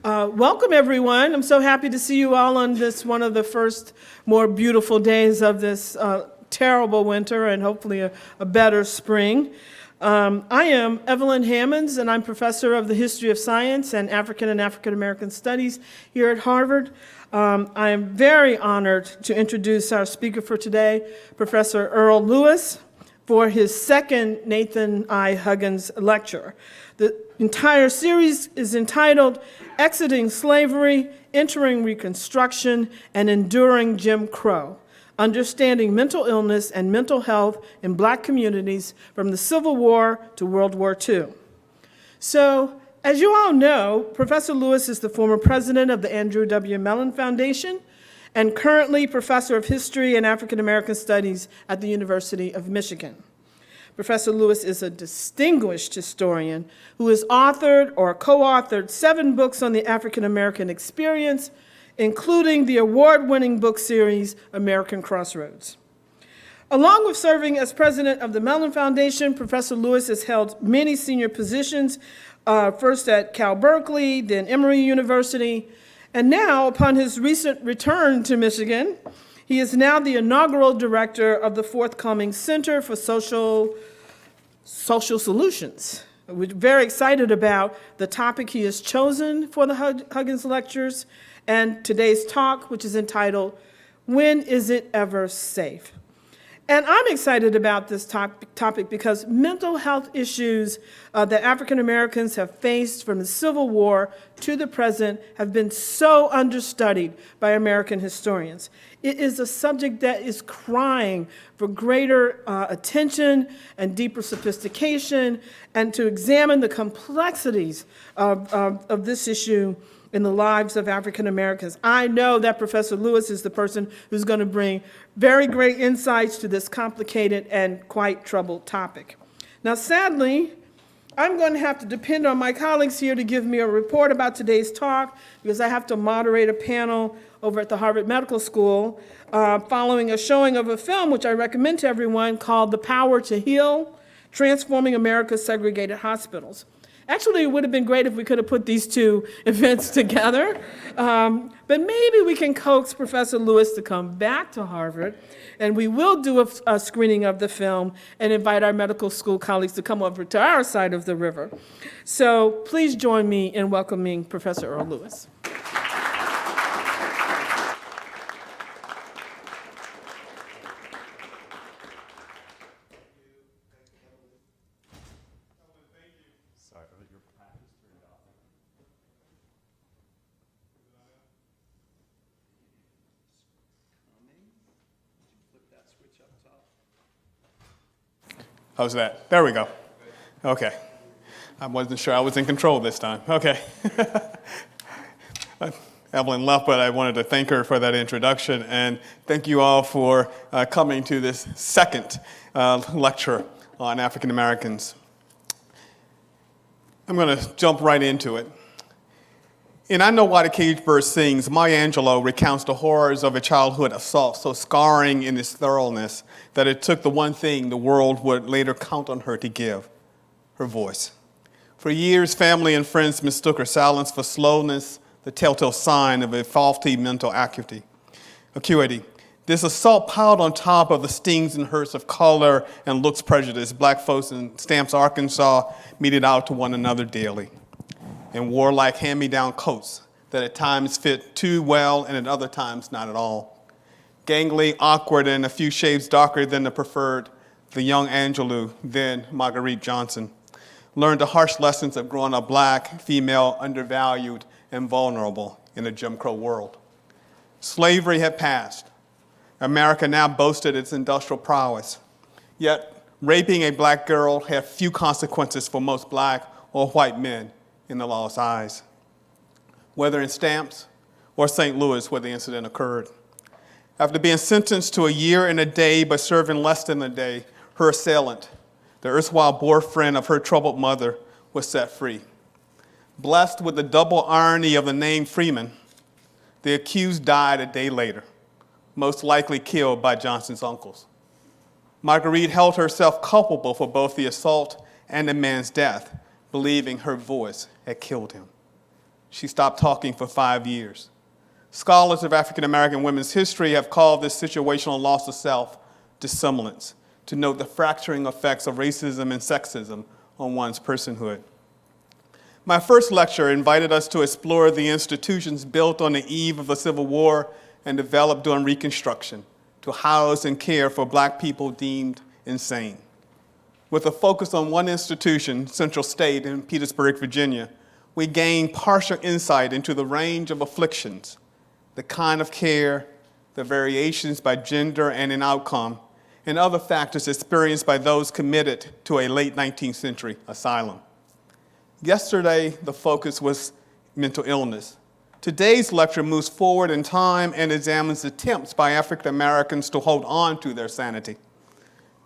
Welcome everyone. I'm so happy to see you all on this one of the first more beautiful days of this terrible winter and hopefully a better spring. I am Evelyn Hammonds, and I'm professor of the history of science and African American studies here at Harvard. I am very honored to introduce our speaker for today, Professor Earl Lewis, for his second Nathan I. Huggins lecture. The entire series is entitled Exiting Slavery, Entering Reconstruction, and Enduring Jim Crow: Understanding Mental Illness and Mental Health in Black Communities from the Civil War to World War II. So, as you all know, Professor Lewis is the former president of the Andrew W. Mellon Foundation and currently professor of history and African American studies at the University of Michigan. Professor Lewis is a distinguished historian who has authored or co-authored 7 books on the African American experience, including the award-winning book series, American Crossroads. Along with serving as president of the Mellon Foundation, Professor Lewis has held many senior positions, first at Cal Berkeley, then Emory University, and now, upon his recent return to Michigan, he is now the inaugural director of the forthcoming Center for Social Solutions. We're very excited about the topic he has chosen for the Huggins Lectures and today's talk, which is entitled, When Is It Ever Safe? And I'm excited about this topic because mental health issues that African Americans have faced from the Civil War to the present have been so understudied by American historians. It is a subject that is crying for greater attention and deeper sophistication, and to examine the complexities of this issue in the lives of African Americans. I know that Professor Lewis is the person who's going to bring very great insights to this complicated and quite troubled topic. Now, sadly, I'm going to have to depend on my colleagues here to give me a report about today's talk, because I have to moderate a panel over at the Harvard Medical School following a showing of a film which I recommend to everyone called The Power to Heal: Transforming America's Segregated Hospitals. Actually, it would have been great if we could have put these two events together, but maybe we can coax Professor Lewis to come back to Harvard, and we will do a screening of the film and invite our medical school colleagues to come over to our side of the river. So please join me in welcoming Professor Earl Lewis. How's that? There we go. Okay. I wasn't sure I was in control this time. Okay. Evelyn left, but I wanted to thank her for that introduction, and thank you all for coming to this second lecture on African Americans. I'm going to jump right into it. In I Know Why the Caged Bird Sings, Maya Angelou recounts the horrors of a childhood assault so scarring in its thoroughness that it took the one thing the world would later count on her to give: her voice. For years, family and friends mistook her silence for slowness, the telltale sign of a faulty mental acuity. This assault piled on top of the stings and hurts of color and looks prejudice Black folks in Stamps, Arkansas meted out to one another daily, and wore like hand-me-down coats that at times fit too well and at other times not at all. Gangly, awkward, and a few shades darker than the preferred, the young Angelou, then Marguerite Johnson, learned the harsh lessons of growing up Black, female, undervalued, and vulnerable in a Jim Crow world. Slavery had passed. America now boasted its industrial prowess. Yet, raping a Black girl had few consequences for most Black or white men in the law's eyes, whether in Stamps or St. Louis where the incident occurred. After being sentenced to a year and a day but serving less than a day, her assailant, the erstwhile boyfriend of her troubled mother, was set free. Blessed with the double irony of the name Freeman, the accused died a day later, most likely killed by Johnson's uncles. Marguerite held herself culpable for both the assault and the man's death, believing her voice had killed him. She stopped talking for 5 years. Scholars of African American women's history have called this situational loss of self dissimilance, to note the fracturing effects of racism and sexism on one's personhood. My first lecture invited us to explore the institutions built on the eve of the Civil War and developed during Reconstruction to house and care for Black people deemed insane. With a focus on one institution, Central State in Petersburg, Virginia, we gained partial insight into the range of afflictions, the kind of care, the variations by gender and in outcome, and other factors experienced by those committed to a late 19th century asylum. Yesterday, the focus was mental illness. Today's lecture moves forward in time and examines attempts by African Americans to hold on to their sanity,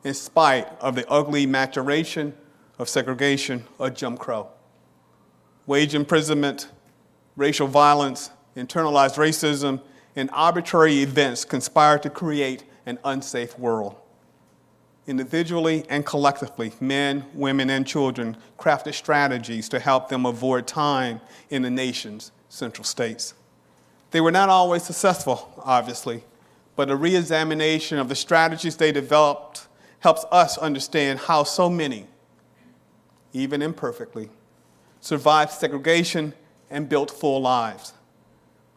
in spite of the ugly maturation of segregation or Jim Crow. Wage imprisonment, racial violence, internalized racism, and arbitrary events conspire to create an unsafe world. Individually and collectively, men, women, and children crafted strategies to help them avoid time in the nation's central states. They were not always successful, obviously, but a reexamination of the strategies they developed helps us understand how so many, even imperfectly, survived segregation and built full lives,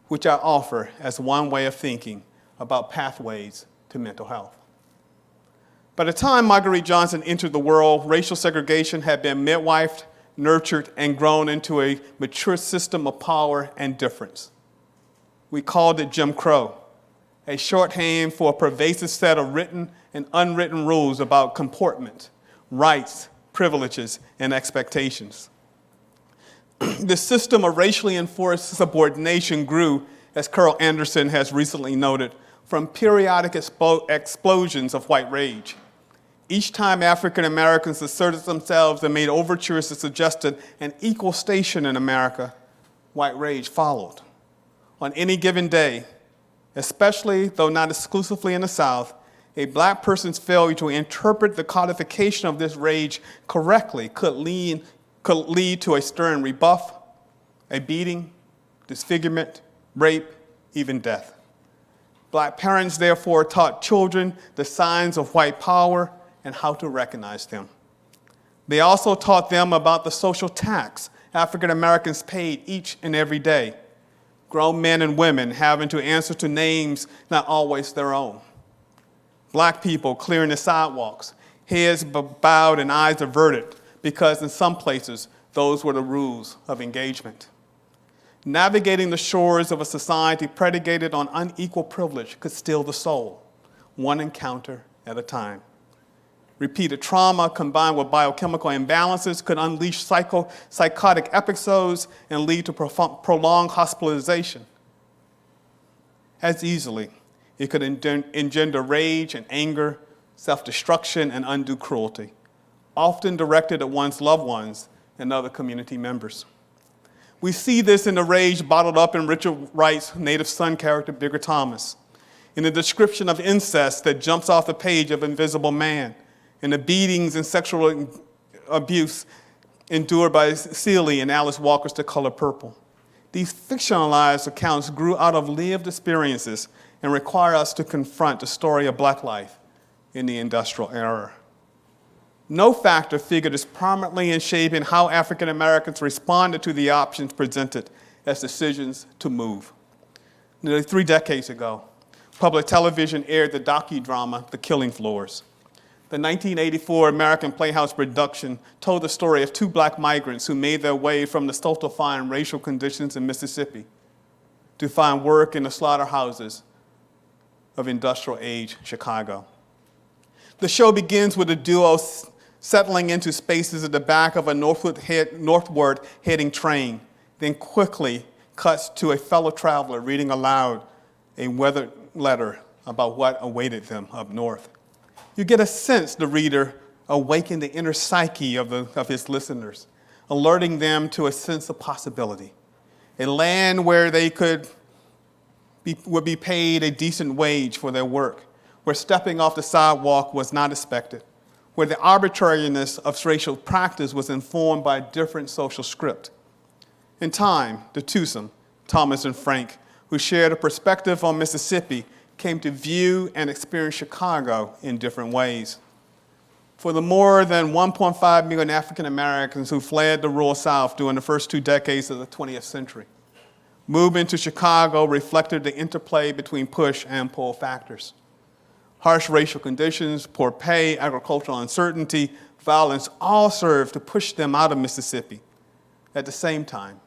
which I offer as one way of thinking about pathways to mental health. By the time Marguerite Johnson entered the world, racial segregation had been midwifed, nurtured, and grown into a mature system of power and difference. We called it Jim Crow, a shorthand for a pervasive set of written and unwritten rules about comportment, rights, privileges, and expectations. The system of racially enforced subordination grew, as Carl Anderson has recently noted, from periodic explosions of white rage. Each time African Americans asserted themselves and made overtures that suggested an equal station in America, white rage followed. On any given day, especially though not exclusively in the South, a Black person's failure to interpret the codification of this rage correctly could lead to a stern rebuff, a beating, disfigurement, rape, even death. Black parents therefore taught children the signs of white power and how to recognize them. They also taught them about the social tax African Americans paid each and every day, grown men and women having to answer to names not always their own. Black people clearing the sidewalks, heads bowed and eyes averted, because in some places, those were the rules of engagement. Navigating the shores of a society predicated on unequal privilege could steal the soul, one encounter at a time. Repeated trauma combined with biochemical imbalances could unleash psychotic episodes and lead to prolonged hospitalization. As easily, it could engender rage and anger, self-destruction, and undue cruelty, often directed at one's loved ones and other community members. We see this in the rage bottled up in Richard Wright's Native Son character, Bigger Thomas, in the description of incest that jumps off the page of Invisible Man, in the beatings and sexual abuse endured by Celie in Alice Walker's The Color Purple. These fictionalized accounts grew out of lived experiences and require us to confront the story of Black life in the industrial era. No factor figured as prominently in shaping how African Americans responded to the options presented as decisions to move. Nearly 3 decades ago, public television aired the docudrama, The Killing Floors. The 1984 American Playhouse production told the story of 2 Black migrants who made their way from the stultifying racial conditions in Mississippi to find work in the slaughterhouses of industrial-age Chicago. The show begins with a duo settling into spaces at the back of a northward heading train, then quickly cuts to a fellow traveler reading aloud a weathered letter about what awaited them up north. You get a sense the reader awakened the inner psyche of his listeners, alerting them to a sense of possibility, a land where they would be paid a decent wage for their work, where stepping off the sidewalk was not expected, where the arbitrariness of racial practice was informed by a different social script. In time, the twosome, Thomas and Frank, who shared a perspective on Mississippi, came to view and experience Chicago in different ways. For the more than 1.5 million African Americans who fled the rural South during the first 2 decades of the 20th century, movement to Chicago reflected the interplay between push and pull factors. Harsh racial conditions, poor pay, agricultural uncertainty, violence all served to push them out of Mississippi. At the same time,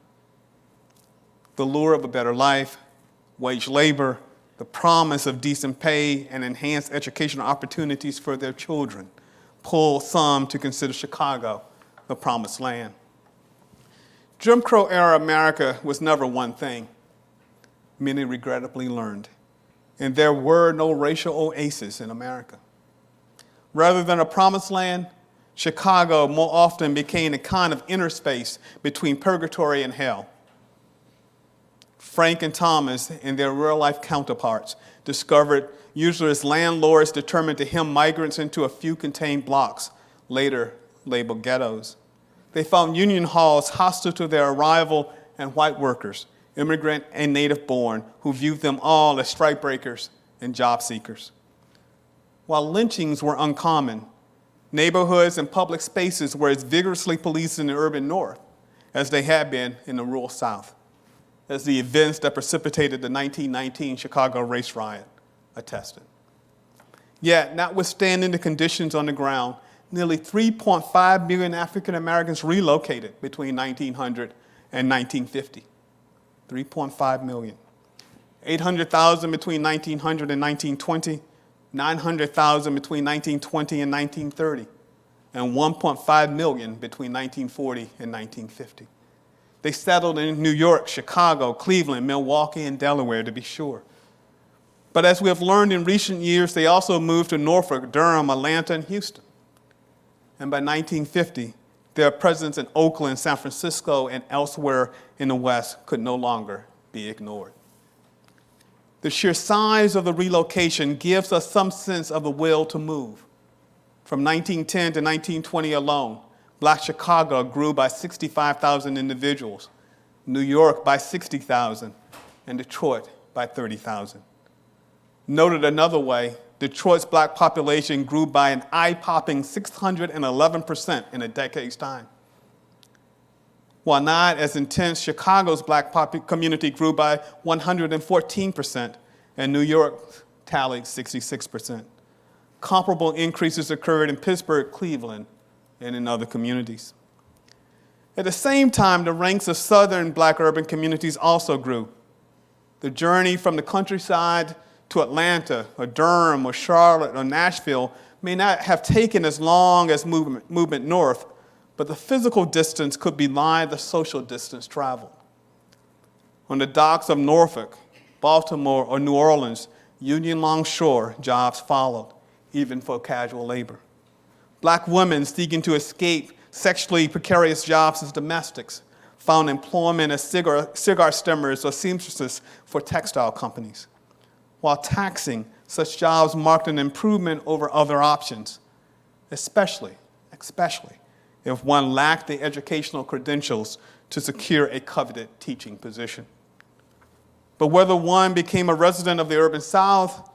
the lure of a better life, wage labor, the promise of decent pay and enhanced educational opportunities for their children pulled some to consider Chicago the promised land. Jim Crow era America was never one thing. Many regrettably learned, and there were no racial oases in America. Rather than a promised land, Chicago more often became a kind of inner space between purgatory and hell. Frank and Thomas and their real-life counterparts discovered usually as landlords determined to hem migrants into a few contained blocks, later labeled ghettos. They found union halls hostile to their arrival and white workers, immigrant and native-born, who viewed them all as strikebreakers and job seekers. While lynchings were uncommon, neighborhoods and public spaces were as vigorously policed in the urban North as they had been in the rural South, as the events that precipitated the 1919 Chicago race riot attested. Yet, notwithstanding the conditions on the ground, nearly 3.5 million African Americans relocated between 1900 and 1950. 3.5 million. 800,000 between 1900 and 1920, 900,000 between 1920 and 1930, and 1.5 million between 1940 and 1950. They settled in New York, Chicago, Cleveland, Milwaukee, and Delaware, to be sure. But as we have learned in recent years, they also moved to Norfolk, Durham, Atlanta, and Houston. And by 1950, their presence in Oakland, San Francisco, and elsewhere in the West could no longer be ignored. The sheer size of the relocation gives us some sense of the will to move. From 1910 to 1920 alone, Black Chicago grew by 65,000 individuals, New York by 60,000, and Detroit by 30,000. Noted another way, Detroit's Black population grew by an eye-popping 611% in a decade's time. While not as intense, Chicago's Black community grew by 114%, and New York tallied 66%. Comparable increases occurred in Pittsburgh, Cleveland, and in other communities. At the same time, the ranks of southern Black urban communities also grew. The journey from the countryside to Atlanta, or Durham, or Charlotte, or Nashville may not have taken as long as movement north, but the physical distance could belie the social distance traveled. On the docks of Norfolk, Baltimore, or New Orleans, Union Longshore jobs followed, even for casual labor. Black women seeking to escape sexually precarious jobs as domestics found employment as cigar stemmers or seamstresses for textile companies. While taxing, such jobs marked an improvement over other options, especially if one lacked the educational credentials to secure a coveted teaching position. But whether one became a resident of the urban South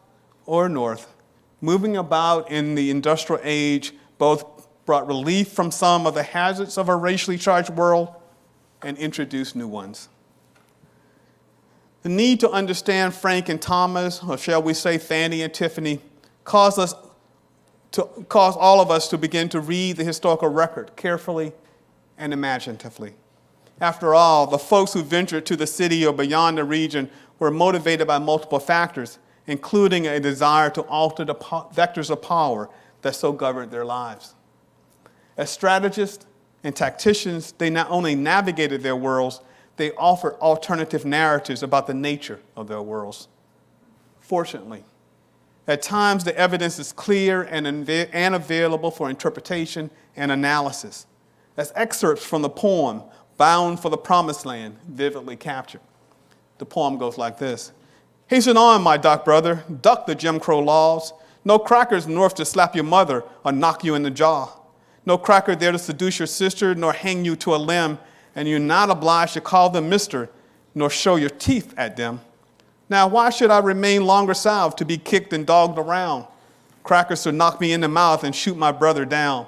or North, moving about in the industrial age both brought relief from some of the hazards of a racially charged world and introduced new ones. The need to understand Frank and Thomas, or shall we say Fanny and Tiffany, caused all of us to begin to read the historical record carefully and imaginatively. After all, the folks who ventured to the city or beyond the region were motivated by multiple factors, including a desire to alter the vectors of power that so governed their lives. As strategists and tacticians, they not only navigated their worlds, they offered alternative narratives about the nature of their worlds. Fortunately, at times the evidence is clear and available for interpretation and analysis, as excerpts from the poem, Bound for the Promised Land, vividly captured. The poem goes like this. Hasten on, my dock brother, duck the Jim Crow laws. No crackers north to slap your mother or knock you in the jaw. No cracker there to seduce your sister, nor hang you to a limb. and you're not obliged to call them Mr., nor show your teeth at them. Now, why should I remain longer south to be kicked and dogged around? Crackers to knock me in the mouth and shoot my brother down.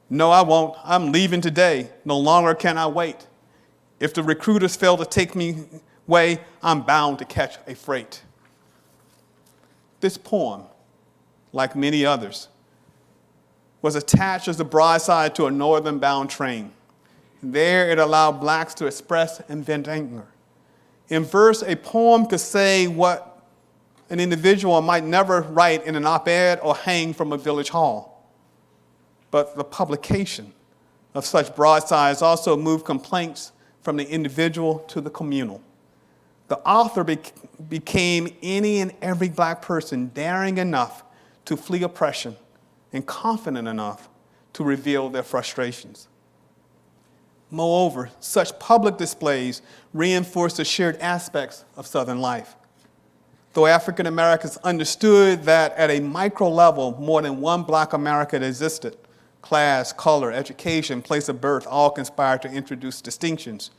No, I won't. I'm leaving today. No longer can I wait. If the recruiters fail to take me away, I'm bound to catch a freight. This poem, like many others, was attached as a broadside to a northern-bound train. There it allowed blacks to express and vent anger. In verse, a poem could say what an individual might never write in an op-ed or hang from a village hall. But the publication of such broadsides also moved complaints from the individual to the communal. The author became any and every black person daring enough to flee oppression and confident enough to reveal their frustrations. Moreover, such public displays reinforced the shared aspects of Southern life. Though African Americans understood that at a micro level, more than one black America existed, class, color, education, place of birth all conspired to introduce distinctions.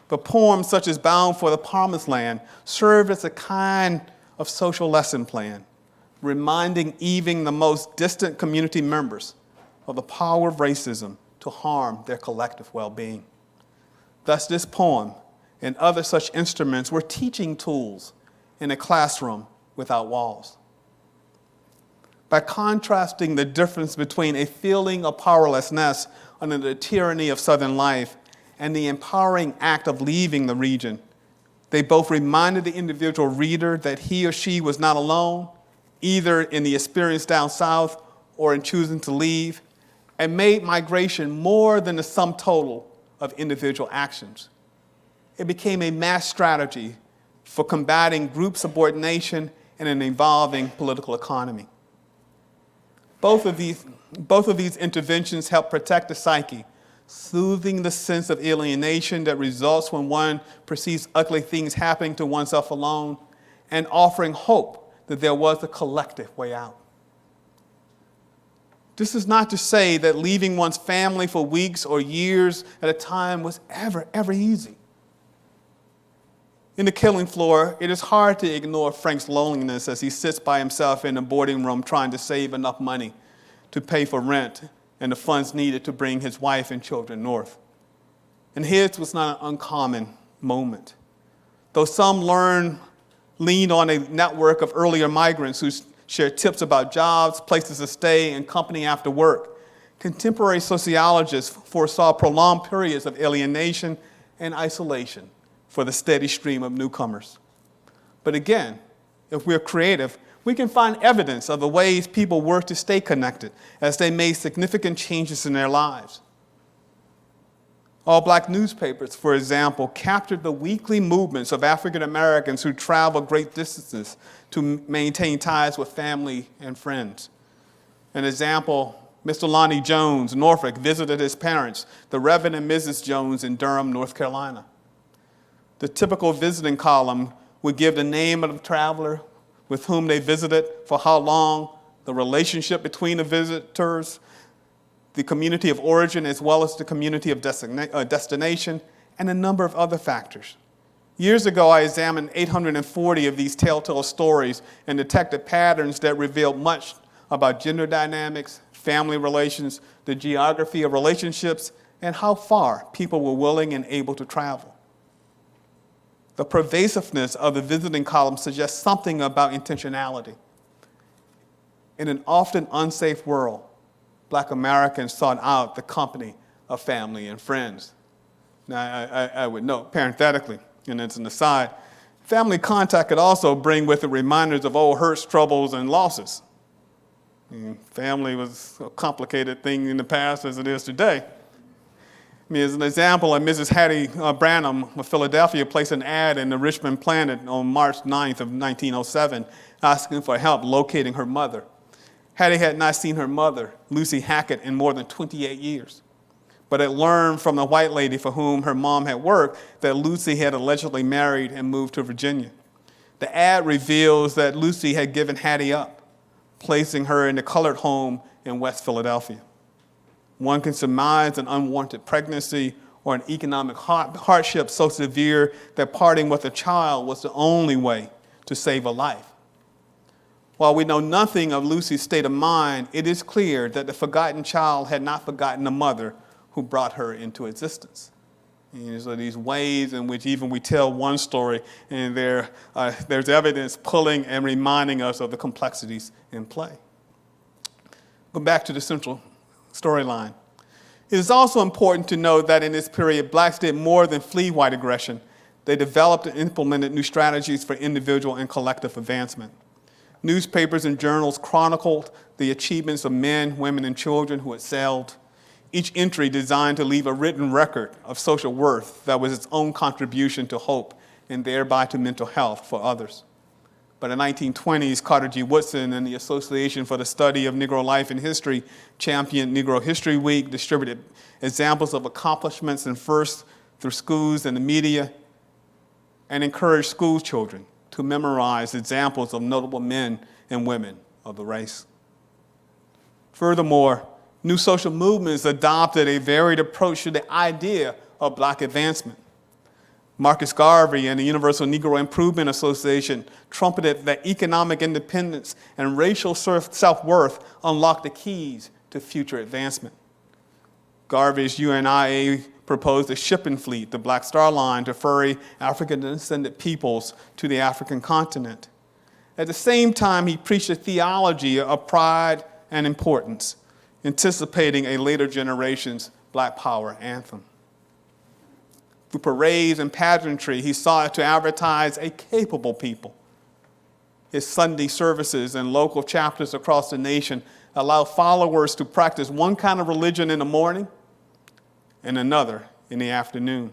But poems such as Bound for the Promised Land served as a kind of social lesson plan, reminding even the most distant community members of the power of racism to harm their collective well-being. Thus, this poem and other such instruments were teaching tools in a classroom without walls. By contrasting the difference between a feeling of powerlessness under the tyranny of Southern life and the empowering act of leaving the region, they both reminded the individual reader that he or she was not alone, either in the experience down south or in choosing to leave, and made migration more than the sum total of individual actions. It became a mass strategy for combating group subordination in an evolving political economy. Both of these interventions help protect the psyche, soothing the sense of alienation that results when one perceives ugly things happening to oneself alone, and offering hope that there was a collective way out. This is not to say that leaving one's family for weeks or years at a time was ever easy. In The Killing Floor, it is hard to ignore Frank's loneliness as he sits by himself in a boarding room trying to save enough money to pay for rent and the funds needed to bring his wife and children north. And his was not an uncommon moment. Though some leaned on a network of earlier migrants who shared tips about jobs, places to stay, and company after work, contemporary sociologists foresaw prolonged periods of alienation and isolation for the steady stream of newcomers. But again, if we're creative, we can find evidence of the ways people work to stay connected as they made significant changes in their lives. All black newspapers, for example, captured the weekly movements of African Americans who traveled great distances to maintain ties with family and friends. An example, Mr. Lonnie Jones, Norfolk, visited his parents, the Reverend and Mrs. Jones in Durham, North Carolina. The typical visiting column would give the name of the traveler, with whom they visited, for how long, the relationship between the visitors, the community of origin as well as the community of destination, and a number of other factors. Years ago, I examined 840 of these telltale stories and detected patterns that revealed much about gender dynamics, family relations, the geography of relationships, and how far people were willing and able to travel. The pervasiveness of the visiting column suggests something about intentionality. In an often unsafe world, Black Americans sought out the company of family and friends. Now, I would note, parenthetically, and as an aside, family contact could also bring with it reminders of old hurts, troubles, and losses. Family was a complicated thing in the past as it is today. As an example, Mrs. Hattie Branham of Philadelphia placed an ad in the Richmond Planet on March 9th of 1907 asking for help locating her mother. Hattie had not seen her mother, Lucy Hackett, in more than 28 years, but had learned from the white lady for whom her mom had worked that Lucy had allegedly married and moved to Virginia. The ad reveals that Lucy had given Hattie up, placing her in a colored home in West Philadelphia. One can surmise an unwanted pregnancy or an economic hardship so severe that parting with a child was the only way to save a life. While we know nothing of Lucy's state of mind, it is clear that the forgotten child had not forgotten the mother who brought her into existence. And so these ways in which even we tell one story and there's evidence pulling and reminding us of the complexities in play. Go back to the central storyline. It is also important to note that in this period, blacks did more than flee white aggression. They developed and implemented new strategies for individual and collective advancement. Newspapers and journals chronicled the achievements of men, women, and children who excelled, each entry designed to leave a written record of social worth that was its own contribution to hope and thereby to mental health for others. By the 1920s, Carter G. Woodson and the Association for the Study of Negro Life and History championed Negro History Week, distributed examples of accomplishments and firsts through schools and the media, and encouraged school children to memorize examples of notable men and women of the race. Furthermore, new social movements adopted a varied approach to the idea of black advancement. Marcus Garvey and the Universal Negro Improvement Association trumpeted that economic independence and racial self-worth unlocked the keys to future advancement. Garvey's UNIA proposed a shipping fleet, the Black Star Line, to ferry African-descended peoples to the African continent. At the same time, he preached a theology of pride and importance, anticipating a later generation's Black Power anthem. Through parades and pageantry, he sought to advertise a capable people. His Sunday services and local chapters across the nation allow followers to practice one kind of religion in the morning and another in the afternoon,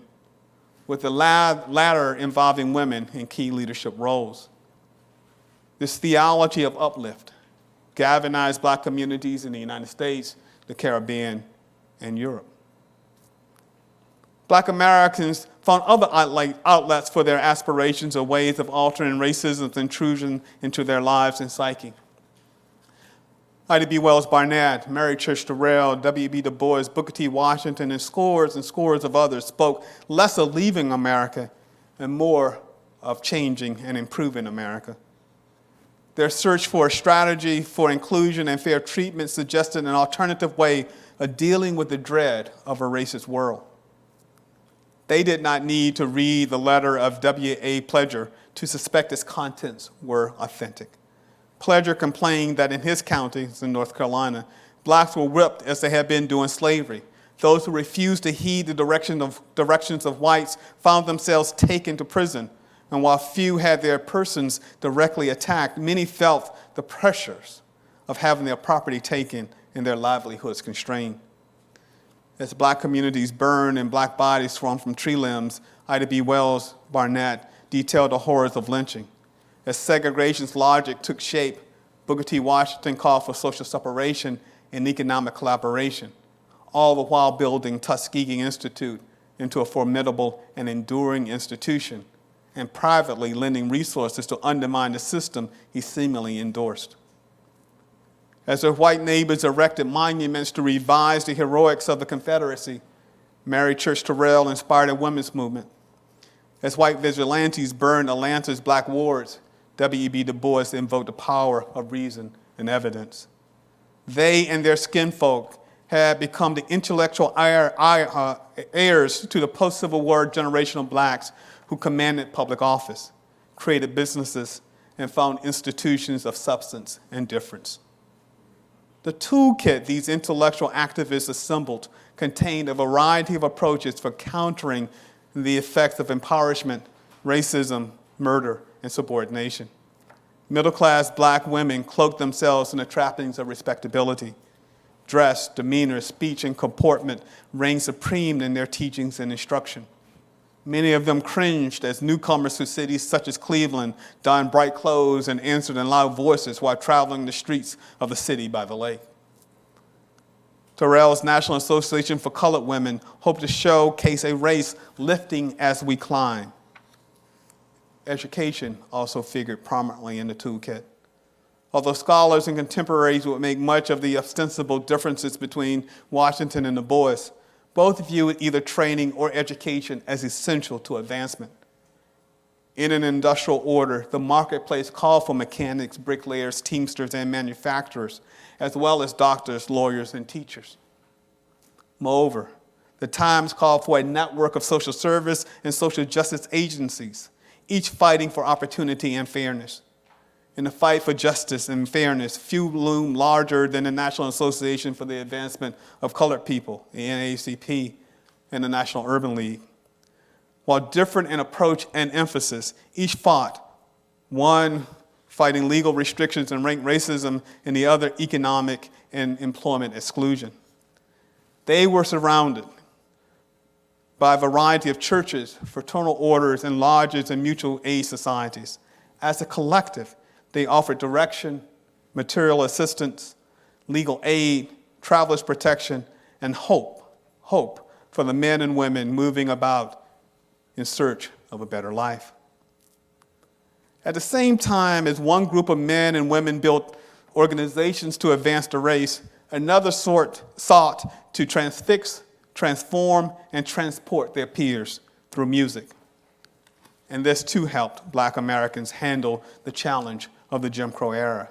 with the latter involving women in key leadership roles. This theology of uplift galvanized black communities in the United States, the Caribbean, and Europe. Black Americans found other outlets for their aspirations or ways of altering racism's intrusion into their lives and psyche. Ida B. Wells Barnett, Mary Church Terrell, W.E.B. Du Bois, Booker T. Washington, and scores of others spoke less of leaving America and more of changing and improving America. Their search for a strategy for inclusion and fair treatment suggested an alternative way of dealing with the dread of a racist world. They did not need to read the letter of W.A. Pledger to suspect its contents were authentic. Pledger complained that in his county, in North Carolina, blacks were whipped as they had been during slavery. Those who refused to heed the directions of whites found themselves taken to prison. And while few had their persons directly attacked, many felt the pressures of having their property taken and their livelihoods constrained. As black communities burned and black bodies swung from tree limbs, Ida B. Wells Barnett detailed the horrors of lynching. As segregation's logic took shape, Booker T. Washington called for social separation and economic collaboration, all the while building Tuskegee Institute into a formidable and enduring institution, and privately lending resources to undermine the system he seemingly endorsed. As their white neighbors erected monuments to revise the heroics of the Confederacy, Mary Church Terrell inspired a women's movement. As white vigilantes burned Atlanta's black wards, W.E.B. Du Bois invoked the power of reason and evidence. They and their skinfolk had become the intellectual heirs to the post-Civil War generation of blacks who commanded public office, created businesses, and found institutions of substance and difference. The toolkit these intellectual activists assembled contained a variety of approaches for countering the effects of impoverishment, racism, murder, and subordination. Middle-class black women cloaked themselves in the trappings of respectability. Dress, demeanor, speech, and comportment reigned supreme in their teachings and instruction. Many of them cringed as newcomers to cities such as Cleveland donned bright clothes and answered in loud voices while traveling the streets of the city by the lake. Terrell's National Association for Colored Women hoped to showcase a race lifting as we climb. Education also figured prominently in the toolkit. Although scholars and contemporaries would make much of the ostensible differences between Washington and Du Bois, both viewed either training or education as essential to advancement. In an industrial order, the marketplace called for mechanics, bricklayers, teamsters, and manufacturers, as well as doctors, lawyers, and teachers. Moreover, the times called for a network of social service and social justice agencies, each fighting for opportunity and fairness. In the fight for justice and fairness, few loom larger than the National Association for the Advancement of Colored People, the NAACP, and the National Urban League. While different in approach and emphasis, each fought, one fighting legal restrictions and rank racism, and the other economic and employment exclusion. They were surrounded by a variety of churches, fraternal orders, and lodges and mutual aid societies. As a collective, they offered direction, material assistance, legal aid, traveler's protection, and hope for the men and women moving about in search of a better life. At the same time as one group of men and women built organizations to advance the race, another sought to transfix, transform, and transport their peers through music. And this too helped Black Americans handle the challenge of the Jim Crow era.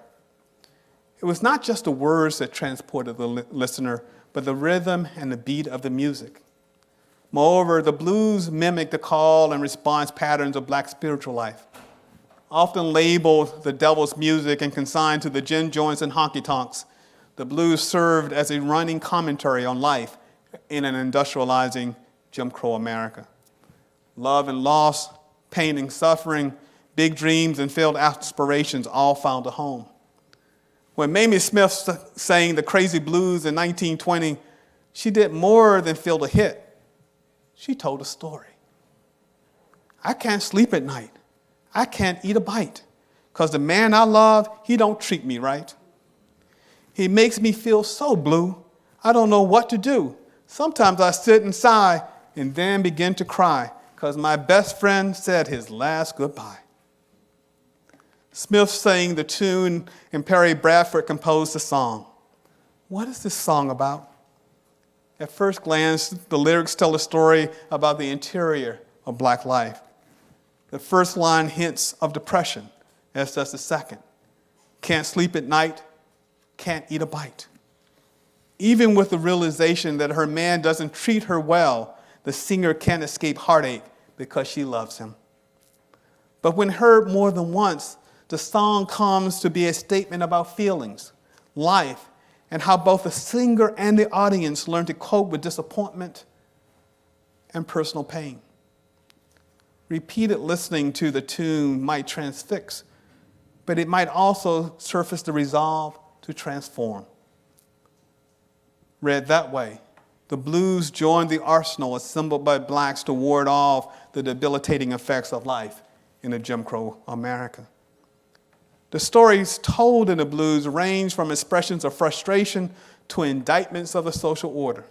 It was not just the words that transported the listener, but the rhythm and the beat of the music. Moreover, the blues mimicked the call and response patterns of Black spiritual life. Often labeled the devil's music and consigned to the gin joints and honky-tonks, the blues served as a running commentary on life in an industrializing Jim Crow America. Love and loss, pain and suffering, big dreams and failed aspirations all found a home. When Mamie Smith sang the Crazy Blues in 1920, she did more than fill a hit. She told a story. I can't sleep at night. I can't eat a bite because the man I love, he don't treat me right. He makes me feel so blue, I don't know what to do. Sometimes I sit and sigh and then begin to cry because my best friend said his last goodbye. Smith sang the tune and Perry Bradford composed the song. What is this song about? At first glance, the lyrics tell a story about the interior of Black life. The first line hints of depression, as does the second. Can't sleep at night, can't eat a bite. Even with the realization that her man doesn't treat her well, the singer can't escape heartache because she loves him. But when heard more than once, the song comes to be a statement about feelings, life, and how both the singer and the audience learn to cope with disappointment and personal pain. Repeated listening to the tune might transfix, but it might also surface the resolve to transform. Read that way, the blues joined the arsenal assembled by Blacks to ward off the debilitating effects of life in a Jim Crow America. The stories told in the blues range from expressions of frustration to indictments of the social order.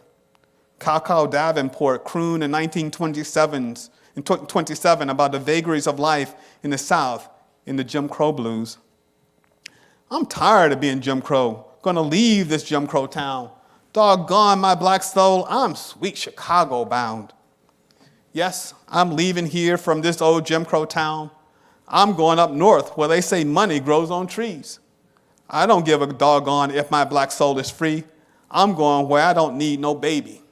Kaka Davenport crooned in 1927 about the vagaries of life in the South in the Jim Crow blues. I'm tired of being Jim Crow, gonna leave this Jim Crow town. Doggone my black soul, I'm sweet Chicago bound. Yes, I'm leaving here from this old Jim Crow town. I'm going up north where they say money grows on trees. I don't give a doggone if my black soul is free. I'm going where I don't need no baby.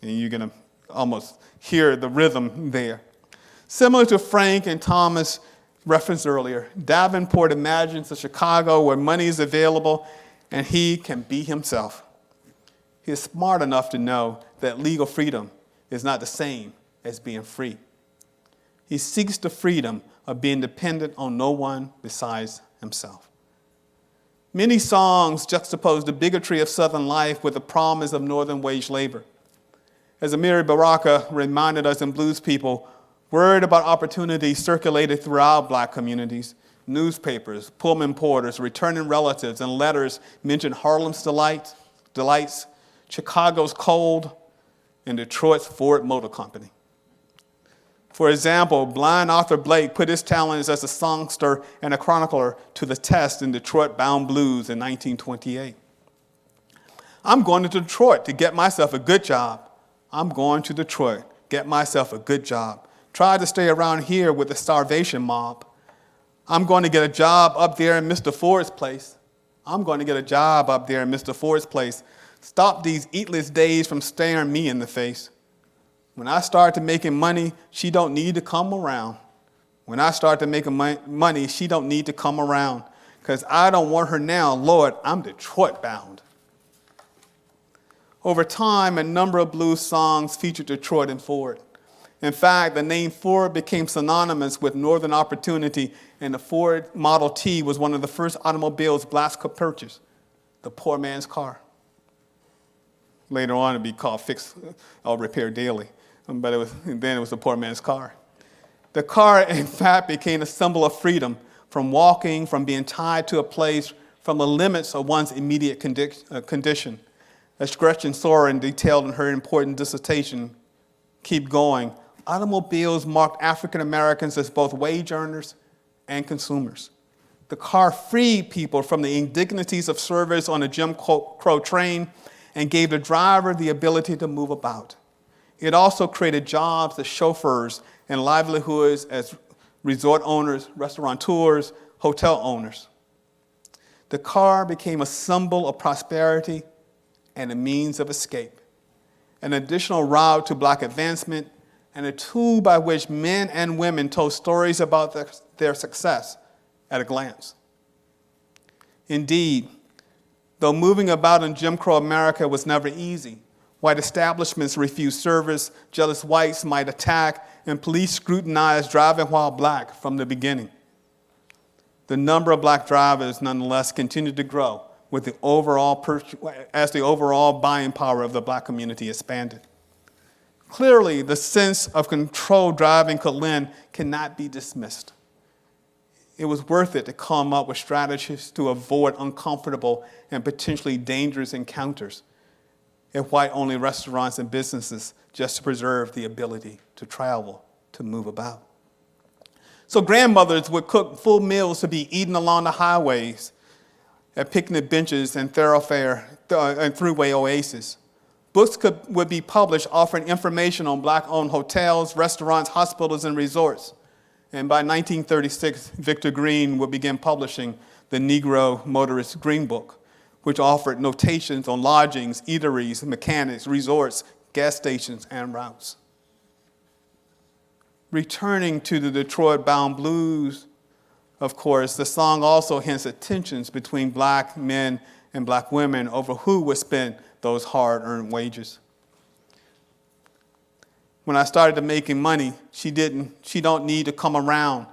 And you're going to almost hear the rhythm there. Similar to Frank and Thomas referenced earlier, Davenport imagines a Chicago where money is available and he can be himself. He is smart enough to know that legal freedom is not the same as being free. He seeks the freedom of being dependent on no one besides himself. Many songs juxtapose the bigotry of Southern life with the promise of Northern wage labor. As Amiri Baraka reminded us in Blues People, word about opportunities circulated throughout Black communities. Newspapers, Pullman porters, returning relatives, and letters mentioned Harlem's delights, Chicago's cold, and Detroit's Ford Motor Company. For example, blind Arthur Blake put his talents as a songster and a chronicler to the test in Detroit Bound Blues in 1928. I'm going to Detroit to get myself a good job. I'm going to Detroit, get myself a good job. Try to stay around here with the starvation mob. I'm going to get a job up there in Mr. Ford's place. I'm going to get a job up there in Mr. Ford's place. Stop these eatless days from staring me in the face. When I start to making money, she don't need to come around. When I start to making money, she don't need to come around. Because I don't want her now. Lord, I'm Detroit bound. Over time, a number of blues songs featured Detroit and Ford. In fact, the name Ford became synonymous with Northern opportunity, and the Ford Model T was one of the first automobiles blacks could purchase, the poor man's car. Later on, it'd be called Fix or Repair Daily, but then it was the poor man's car. The car, in fact, became a symbol of freedom, from walking, from being tied to a place, from the limits of one's immediate condition. As Gretchen Soren detailed in her important dissertation, Keep Going, automobiles marked African Americans as both wage earners and consumers. The car freed people from the indignities of service on a Jim Crow train and gave the driver the ability to move about. It also created jobs as chauffeurs and livelihoods as resort owners, restaurateurs, hotel owners. The car became a symbol of prosperity and a means of escape, an additional route to black advancement, and a tool by which men and women told stories about their success at a glance. Indeed, though moving about in Jim Crow America was never easy, white establishments refused service, jealous whites might attack, and police scrutinized driving while black from the beginning. The number of black drivers, nonetheless, continued to grow with as the overall buying power of the black community expanded. Clearly, the sense of controlled driving could lend cannot be dismissed. It was worth it to come up with strategies to avoid uncomfortable and potentially dangerous encounters at white-only restaurants and businesses just to preserve the ability to travel, to move about. So grandmothers would cook full meals to be eaten along the highways, at picnic benches and and throughway oases. Books would be published offering information on black-owned hotels, restaurants, hospitals, and resorts. And by 1936, Victor Green would begin publishing the Negro Motorist Green Book, which offered notations on lodgings, eateries, mechanics, resorts, gas stations, and routes. Returning to the Detroit-bound blues, of course, the song also hints at tensions between black men and black women over who would spend those hard-earned wages. When I started making money, she don't need to come around.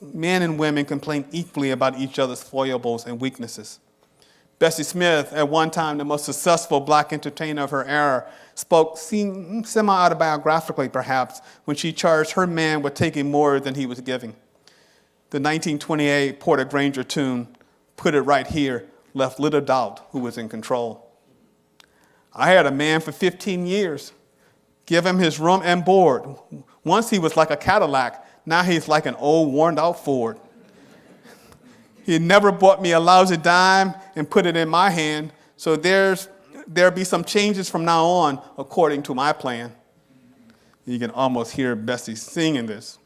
Men and women complain equally about each other's foibles and weaknesses. Bessie Smith, at one time the most successful black entertainer of her era, spoke semi-autobiographically, perhaps, when she charged her man with taking more than he was giving. The 1928 Porter Granger tune, Put It Right Here, left little doubt who was in control. I had a man for 15 years. Give him his room and board. Once he was like a Cadillac, now he's like an old worn-out Ford. He never bought me a lousy dime and put it in my hand, so there'll be some changes from now on according to my plan. You can almost hear Bessie singing this.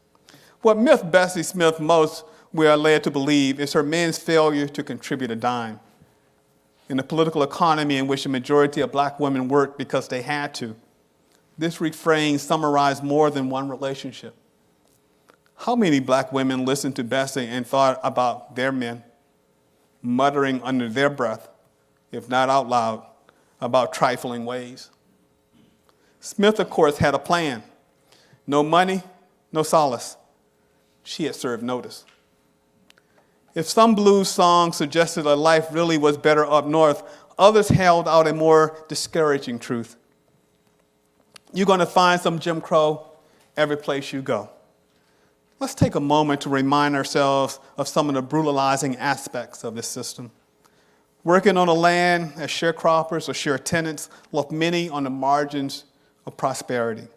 What miffed Bessie Smith most, we are led to believe, is her men's failure to contribute a dime. In a political economy in which a majority of black women worked because they had to, this refrain summarized more than one relationship. How many black women listened to Bessie and thought about their men, muttering under their breath, if not out loud, about trifling ways? Smith, of course, had a plan. No money, no solace. She had served notice. If some blues songs suggested that life really was better up north, others held out a more discouraging truth. You're going to find some Jim Crow every place you go. Let's take a moment to remind ourselves of some of the brutalizing aspects of this system. Working on the land as sharecroppers or share tenants left many on the margins of prosperity.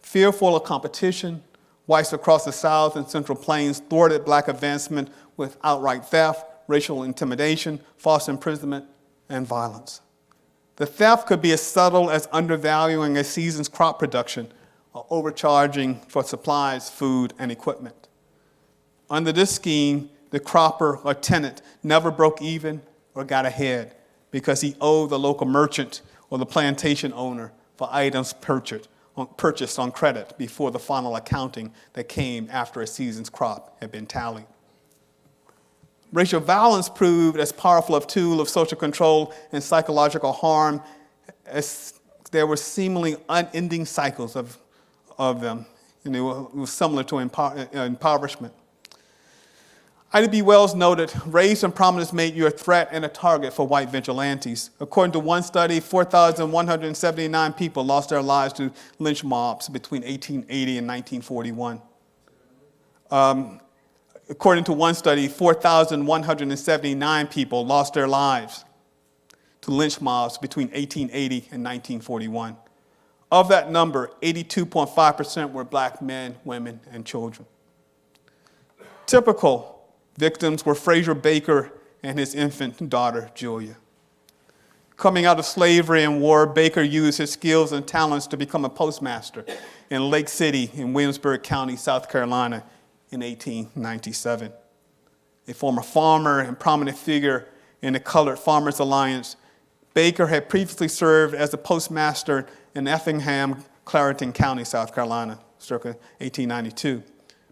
Fearful of competition, whites across the South and Central Plains thwarted black advancement with outright theft, racial intimidation, false imprisonment, and violence. The theft could be as subtle as undervaluing a season's crop production or overcharging for supplies, food, and equipment. Under this scheme, the cropper or tenant never broke even or got ahead because he owed the local merchant or the plantation owner for items purchased on credit before the final accounting that came after a season's crop had been tallied. Racial violence proved as powerful a tool of social control and psychological harm as there were seemingly unending cycles of them. And it was similar to impoverishment. Ida B. Wells noted, race and prominence made you a threat and a target for white vigilantes. According to one study, 4,179 people lost their lives to lynch mobs between 1880 and 1941. According to one study, 4,179 people lost their lives to lynch mobs between 1880 and 1941. Of that number, 82.5% were black men, women, and children. Typical victims were Fraser Baker and his infant daughter, Julia. Coming out of slavery and war, Baker used his skills and talents to become a postmaster in Lake City in Williamsburg County, South Carolina in 1897. A former farmer and prominent figure in the Colored Farmers Alliance, Baker had previously served as a postmaster in Effingham, Clarendon County, South Carolina, circa 1892.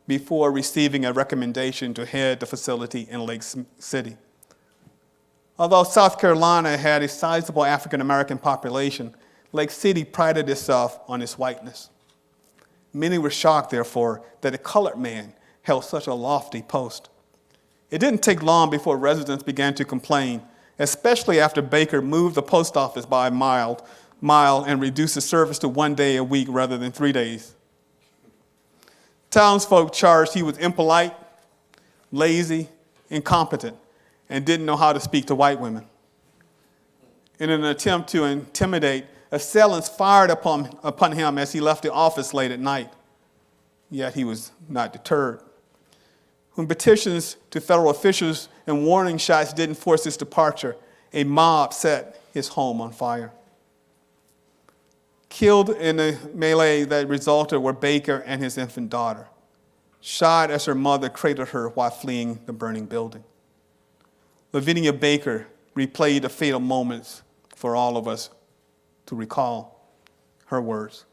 Before receiving a recommendation to head the facility in Lake City. Although South Carolina had a sizable African-American population, Lake City prided itself on its whiteness. Many were shocked, therefore, that a colored man held such a lofty post. It didn't take long before residents began to complain, especially after Baker moved the post office by a mile and reduced the service to 1 day a week rather than 3 days. Townsfolk charged he was impolite, lazy, incompetent, and didn't know how to speak to white women. In an attempt to intimidate, assailants fired upon him as he left the office late at night. Yet he was not deterred. When petitions to federal officials and warning shots didn't force his departure, a mob set his home on fire. Killed in the melee that resulted were Baker and his infant daughter, shot as her mother cradled her while fleeing the burning building. Lavinia Baker replayed the fatal moments for all of us to recall. Her words.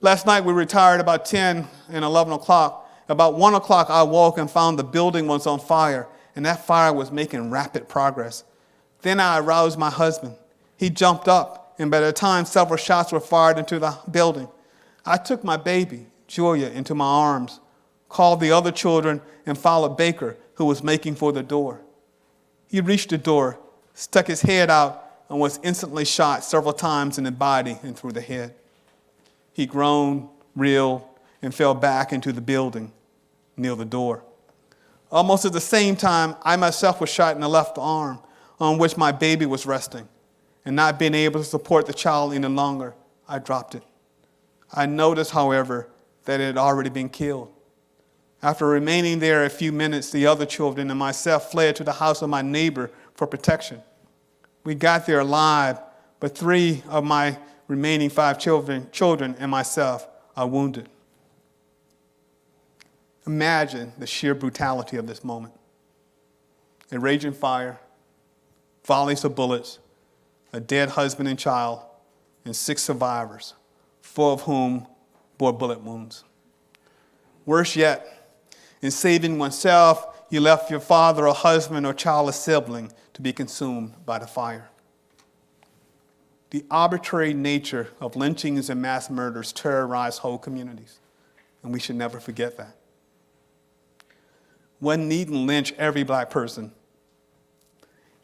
Last night we retired about 10 and 11 o'clock. About 1 o'clock I woke and found the building was on fire, and that fire was making rapid progress. Then I aroused my husband. He jumped up, and by the time several shots were fired into the building, I took my baby, Julia, into my arms, called the other children, and followed Baker, who was making for the door. He reached the door, stuck his head out, and was instantly shot several times in the body and through the head. He groaned, reeled, and fell back into the building near the door. Almost at the same time, I myself was shot in the left arm, on which my baby was resting. And not being able to support the child any longer, I dropped it. I noticed, however, that it had already been killed. After remaining there a few minutes, the other children and myself fled to the house of my neighbor for protection. We got there alive, but 3 of my remaining 5 children and myself are wounded. Imagine the sheer brutality of this moment. A raging fire, volleys of bullets, a dead husband and child, and 6 survivors, 4 of whom bore bullet wounds. Worse yet, in saving oneself, you left your father or husband or child or sibling to be consumed by the fire. The arbitrary nature of lynchings and mass murders terrorize whole communities, and we should never forget that. One needn't lynch every black person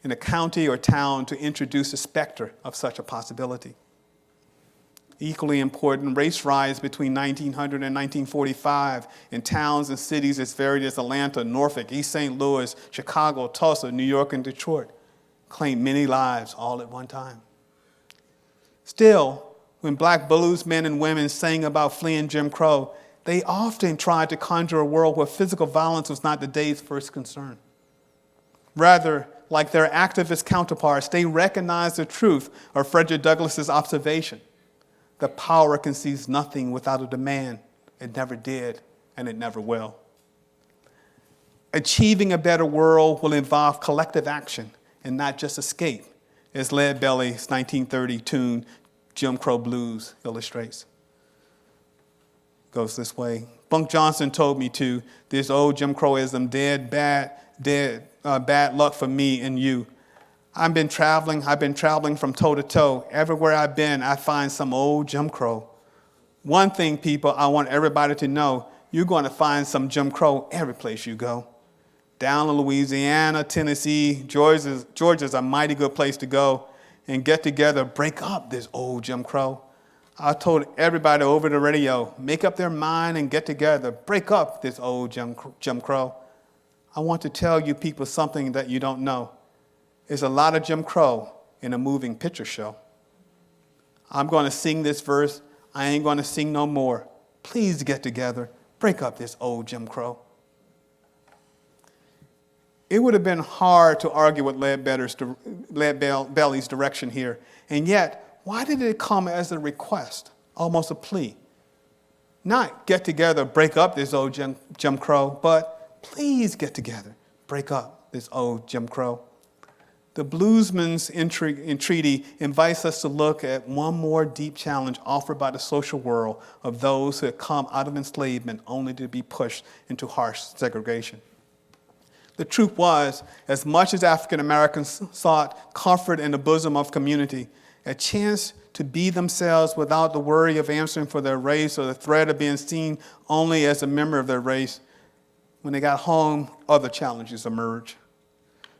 in a county or town to introduce the specter of such a possibility. Equally important, race riots between 1900 and 1945 in towns and cities as varied as Atlanta, Norfolk, East St. Louis, Chicago, Tulsa, New York, and Detroit claimed many lives all at one time. Still, when black bluesmen and women sang about fleeing Jim Crow, they often tried to conjure a world where physical violence was not the day's first concern. Rather, like their activist counterparts, they recognize the truth of Frederick Douglass's observation. The power conceives nothing without a demand. It never did, and it never will. Achieving a better world will involve collective action and not just escape, as Lead Belly's 1930 tune, Jim Crow Blues, illustrates. Goes this way. Bunk Johnson told me to, this old Jim Crowism, bad luck for me and you. I've been traveling from toe to toe. Everywhere I've been, I find some old Jim Crow. One thing, people, I want everybody to know, you're going to find some Jim Crow every place you go. Down in Louisiana, Tennessee, Georgia's a mighty good place to go and get together, break up this old Jim Crow. I told everybody over the radio, make up their mind and get together, break up this old Jim Crow. I want to tell you people something that you don't know. There's a lot of Jim Crow in a moving picture show. I'm going to sing this verse. I ain't going to sing no more. Please get together. Break up this old Jim Crow. It would have been hard to argue with Lead Belly's direction here. And yet, why did it come as a request, almost a plea? Not get together, break up this old Jim Crow, but please get together, break up this old Jim Crow. The Bluesman's entreaty invites us to look at one more deep challenge offered by the social world of those who had come out of enslavement only to be pushed into harsh segregation. The truth was, as much as African Americans sought comfort in the bosom of community, a chance to be themselves without the worry of answering for their race or the threat of being seen only as a member of their race, when they got home, other challenges emerged.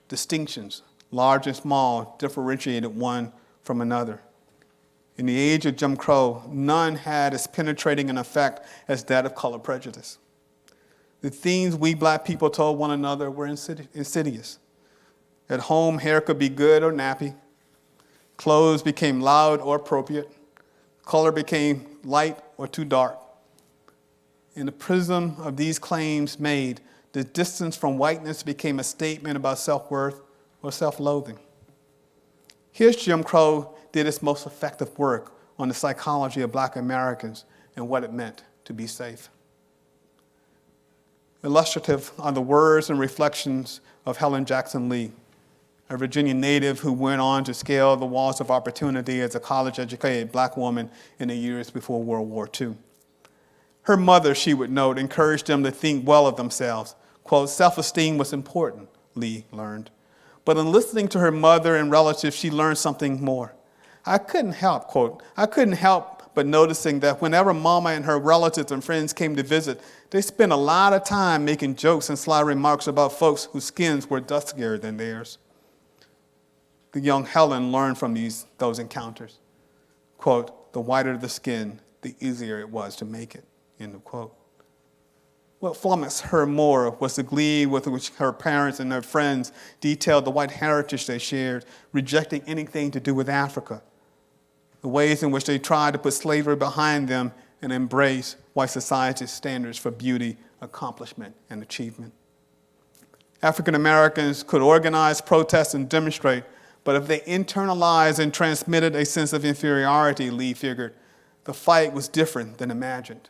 Distinctions, large and small, differentiated one from another. In the age of Jim Crow, none had as penetrating an effect as that of color prejudice. The things we black people told one another were insidious. At home, hair could be good or nappy. Clothes became loud or appropriate. Color became light or too dark. In the prism of these claims made, the distance from whiteness became a statement about self-worth or self-loathing. Here's Jim Crow did its most effective work on the psychology of black Americans and what it meant to be safe. Illustrative are the words and reflections of Helen Jackson Lee, a Virginia native who went on to scale the walls of opportunity as a college-educated black woman in the years before World War II. Her mother, she would note, encouraged them to think well of themselves. Quote, self-esteem was important, Lee learned. But in listening to her mother and relatives, she learned something more. I couldn't help but noticing that whenever Mama and her relatives and friends came to visit, they spent a lot of time making jokes and sly remarks about folks whose skins were duskier than theirs. The young Helen learned from those encounters. Quote, the whiter the skin, the easier it was to make it, end of quote. What flummoxed her more was the glee with which her parents and their friends detailed the white heritage they shared, rejecting anything to do with Africa. The ways in which they tried to put slavery behind them and embrace white society's standards for beauty, accomplishment, and achievement. African Americans could organize, protest, and demonstrate, but if they internalized and transmitted a sense of inferiority, Lee figured, the fight was different than imagined.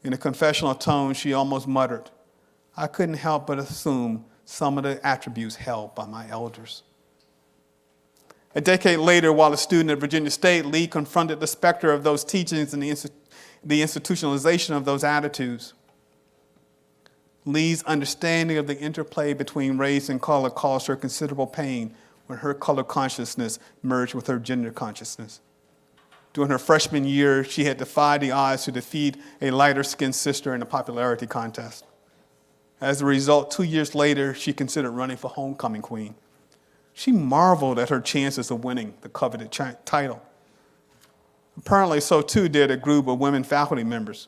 In a confessional tone, she almost muttered, I couldn't help but assume some of the attributes held by my elders. A decade later, while a student at Virginia State, Lee confronted the specter of those teachings and the institutionalization of those attitudes. Lee's understanding of the interplay between race and color caused her considerable pain when her color consciousness merged with her gender consciousness. During her freshman year, she had defied the odds to defeat a lighter-skinned sister in a popularity contest. As a result, 2 years later, she considered running for homecoming queen. She marveled at her chances of winning the coveted title. Apparently, so too did a group of women faculty members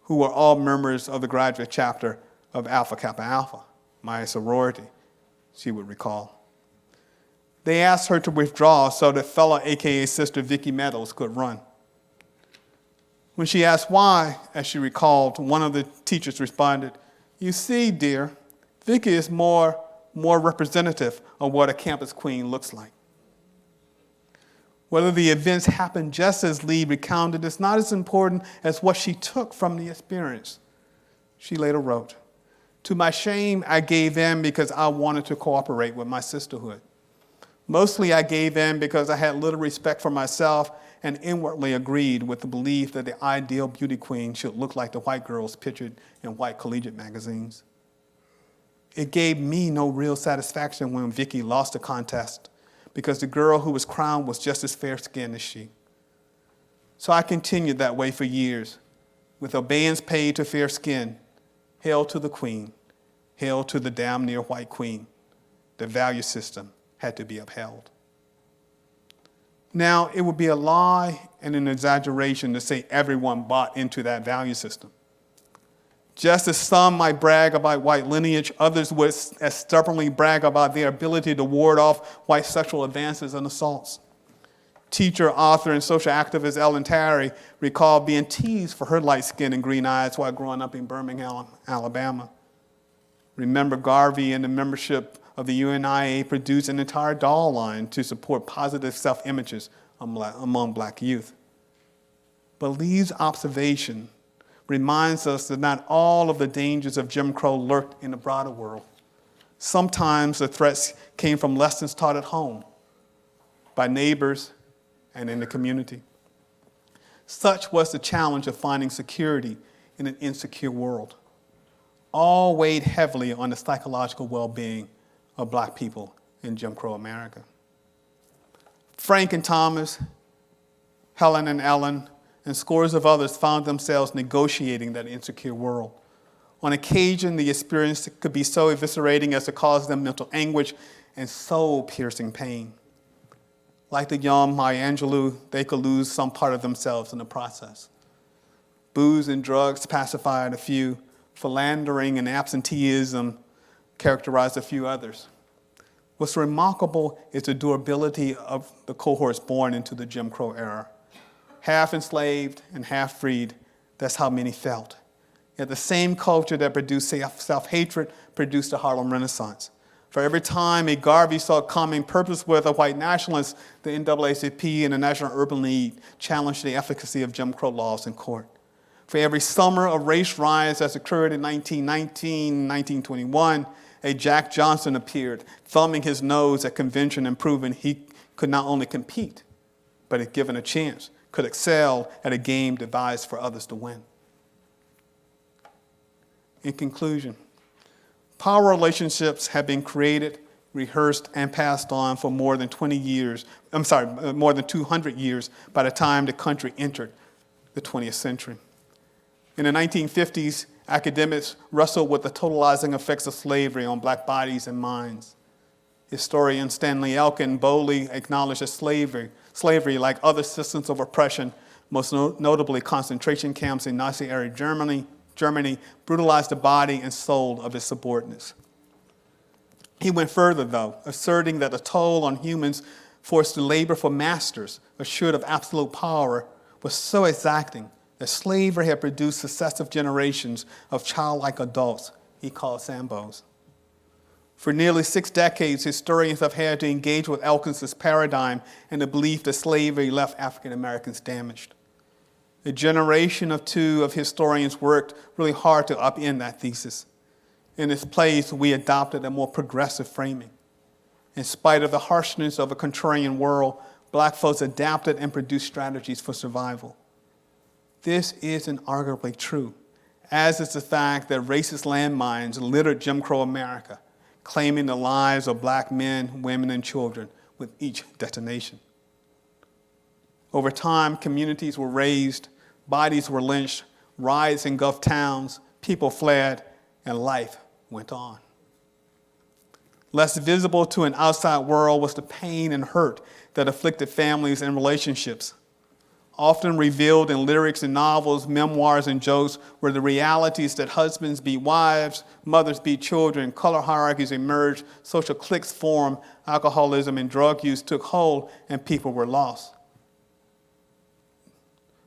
who were all members of the graduate chapter of Alpha Kappa Alpha, my sorority, she would recall. They asked her to withdraw so that fellow AKA sister Vicki Meadows could run. When she asked why, as she recalled, one of the teachers responded, you see, dear, Vicki is more more representative of what a campus queen looks like. Whether the events happened just as Lee recounted is not as important as what she took from the experience. She later wrote, "To my shame, I gave in because I wanted to cooperate with my sisterhood. Mostly I gave in because I had little respect for myself and inwardly agreed with the belief that the ideal beauty queen should look like the white girls pictured in white collegiate magazines. It gave me no real satisfaction when Vicky lost the contest because the girl who was crowned was just as fair-skinned as she. So I continued that way for years, with obedience paid to fair skin. Hail to the queen. Hail to the damn near white queen. The value system had to be upheld." Now, it would be a lie and an exaggeration to say everyone bought into that value system. Just as some might brag about white lineage, others would as stubbornly brag about their ability to ward off white sexual advances and assaults. Teacher, author, and social activist Ellen Terry recalled being teased for her light skin and green eyes while growing up in Birmingham, Alabama. Remember Garvey and the membership of the UNIA produced an entire doll line to support positive self-images among black youth. But Lee's observation reminds us that not all of the dangers of Jim Crow lurked in the broader world. Sometimes the threats came from lessons taught at home, by neighbors, and in the community. Such was the challenge of finding security in an insecure world. All weighed heavily on the psychological well-being of black people in Jim Crow America. Frank and Thomas, Helen and Ellen, and scores of others found themselves negotiating that insecure world. On occasion, the experience could be so eviscerating as to cause them mental anguish and soul-piercing pain. Like the young Maya Angelou, they could lose some part of themselves in the process. Booze and drugs pacified a few, philandering and absenteeism characterized a few others. What's remarkable is the durability of the cohorts born into the Jim Crow era. Half enslaved and half freed, that's how many felt. Yet the same culture that produced self-hatred produced the Harlem Renaissance. For every time a Garvey saw a common purpose with a white nationalist, the NAACP and the National Urban League challenged the efficacy of Jim Crow laws in court. For every summer of race riots as occurred in 1919, 1921, a Jack Johnson appeared, thumbing his nose at convention and proving he could not only compete, but if given a chance, could excel at a game devised for others to win. In conclusion, power relationships have been created, rehearsed, and passed on for more than 200 years by the time the country entered the 20th century. In the 1950s, academics wrestled with the totalizing effects of slavery on black bodies and minds. Historian Stanley Elkin boldly acknowledged that slavery, like other systems of oppression, most notably concentration camps in Nazi-era Germany, brutalized the body and soul of its subordinates. He went further, though, asserting that the toll on humans forced to labor for masters assured of absolute power was so exacting that slavery had produced successive generations of childlike adults he called Sambos. For nearly 6 decades, historians have had to engage with Elkins' paradigm and the belief that slavery left African Americans damaged. A generation or two of historians worked really hard to upend that thesis. In its place, we adopted a more progressive framing. In spite of the harshness of a contrarian world, black folks adapted and produced strategies for survival. This is inarguably true, as is the fact that racist landmines littered Jim Crow America, claiming the lives of black men, women, and children with each detonation. Over time, communities were razed, bodies were lynched, riots engulfed towns, people fled, and life went on. Less visible to an outside world was the pain and hurt that afflicted families and relationships. Often revealed in lyrics and novels, memoirs, and jokes were the realities that husbands beat wives, mothers beat children, color hierarchies emerged, social cliques formed, alcoholism and drug use took hold, and people were lost.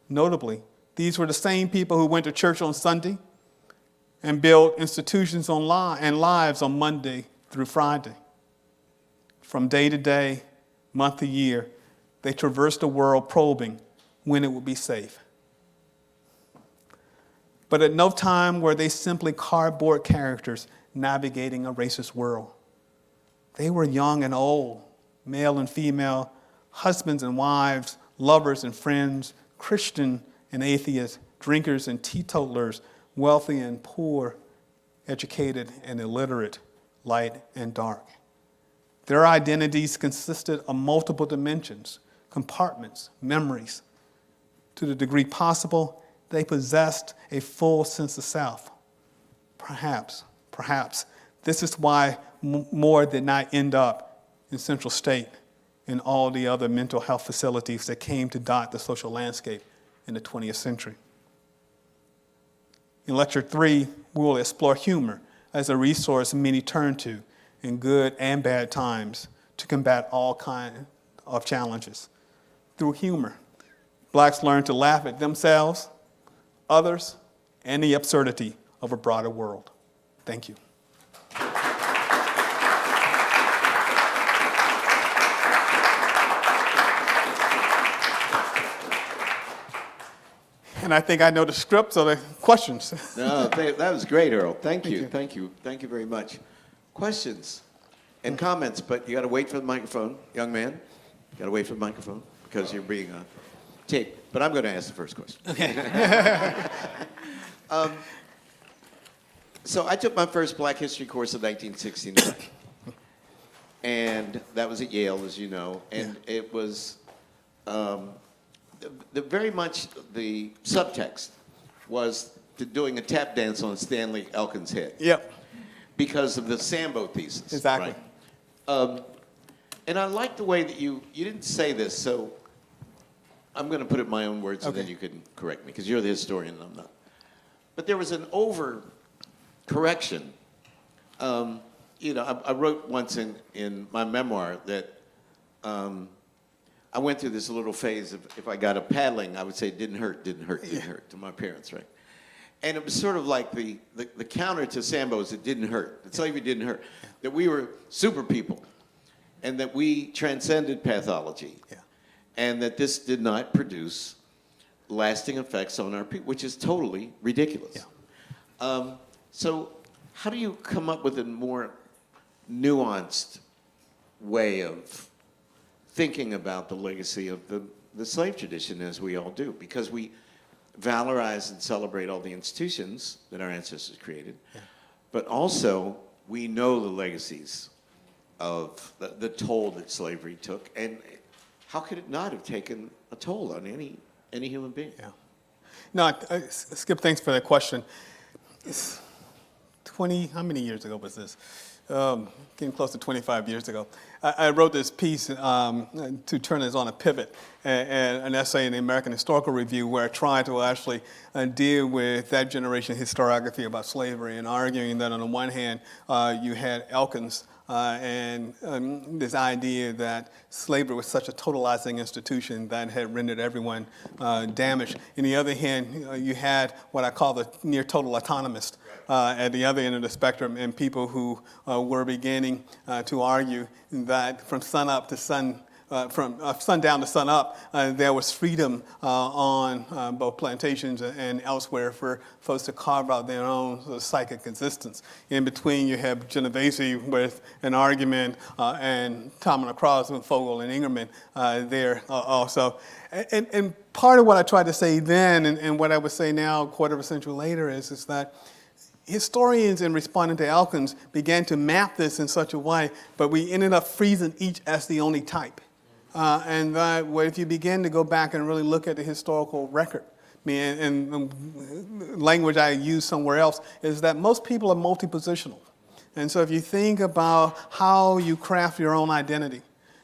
Notably, these were the same people who went to church on Sunday and built institutions and lives on Monday through Friday. From day to day, month to year, they traversed the world probing when it would be safe. But at no time were they simply cardboard characters navigating a racist world. They were young and old, male and female, husbands and wives, lovers and friends, Christian and atheist, drinkers and teetotalers, wealthy and poor, educated and illiterate, light and dark. Their identities consisted of multiple dimensions, compartments, memories. To the degree possible, they possessed a full sense of self. Perhaps, this is why more did not end up in Central State and all the other mental health facilities that came to dot the social landscape in the 20th century. In Lecture 3, we will explore humor as a resource many turn to in good and bad times to combat all kinds of challenges. Through humor, blacks learn to laugh at themselves, others, and the absurdity of a broader world. Thank you. And I think I know the script, so the questions. No, that was great, Earl. Thank you. Thank Thank you very much. Questions and comments, but you got to wait for the microphone, young man. You got to wait for the microphone because you're being taped. But I'm going to ask the first question. Okay. So I took my first Black History course in 1969, and that was at Yale, as you know, and it was. Very much the subtext was doing a tap dance on Stanley Elkin's head. Yep. Because of the Sambo thesis. Exactly. Right? And I like the way that you didn't say this, so I'm going to put it in my own words, and then you can correct me, because you're the historian and I'm not. But there was an over-correction. I wrote once in my memoir that I went through this little phase of if I got a paddling, I would say didn't hurt to my parents, right? And it was sort of like the counter to Sambo's, it didn't hurt. That slavery didn't hurt. That we were super people and that we transcended pathology. Yeah. And that this did not produce lasting effects on our people, which is totally ridiculous. Yeah. So how do you come up with a more nuanced way of thinking about the legacy of the slave tradition, as we all do, because we valorize and celebrate all the institutions that our ancestors created, but also we know the legacies of the toll that slavery took, and how could it not have taken a toll on any human being? Yeah. No, Skip, thanks for that question. It's how many years ago was this? Getting close to 25 years ago. I wrote this piece to turn this on a pivot, and an essay in the American Historical Review where I tried to actually deal with that generation historiography about slavery and arguing that on the one hand you had Elkins and this idea that slavery was such a totalizing institution that had rendered everyone damaged. On the other hand, you had what I call the near total autonomist at the other end of the spectrum, and people who were beginning to argue that from sundown to sun up, there was freedom on both plantations and elsewhere for folks to carve out their own sort of psychic existence. In between, you have Genovese with an argument, and Tom and Cross with Fogel and Ingerman there also. And part of what I tried to say then, and what I would say now, a quarter of a century later, is that historians, in responding to Elkins, began to map this in such a way, but we ended up freezing each as the only type. And that if you begin to go back and really look at the historical record, and language I use somewhere else, is that most people are multi-positional. And so if you think about how you craft your own identity,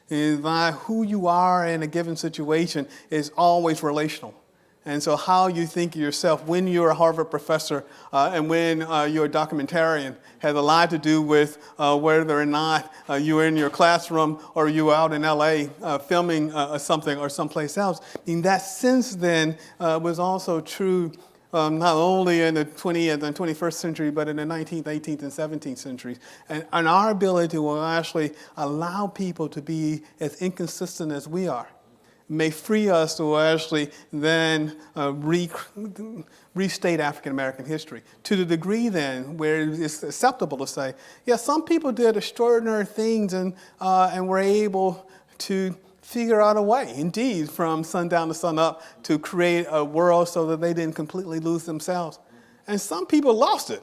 is that who you are in a given situation is always relational. And so how you think of yourself when you're a Harvard professor and when you're a documentarian has a lot to do with whether or not you're in your classroom or you're out in LA filming something or someplace else. And that sense then was also true not only in the 20th and 21st century, but in the 19th, 18th, and 17th centuries. And our ability will actually allow people to be as inconsistent as we are may free us to actually then restate African American history to the degree then where it's acceptable to say, yeah, some people did extraordinary things and were able to figure out a way, indeed, from sundown to sunup to create a world so that they didn't completely lose themselves. And some people lost it.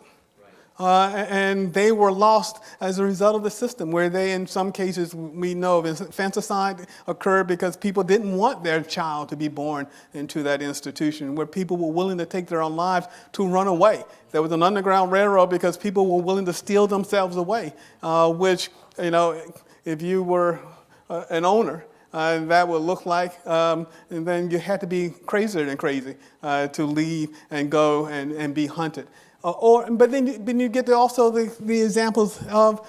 And they were lost as a result of the system, where they, in some cases, we know of infanticide occurred because people didn't want their child to be born into that institution, where people were willing to take their own lives to run away. There was an underground railroad because people were willing to steal themselves away, which, if you were an owner, that would look like, and then you had to be crazier than crazy to leave and go and be hunted. But then you get to also the examples of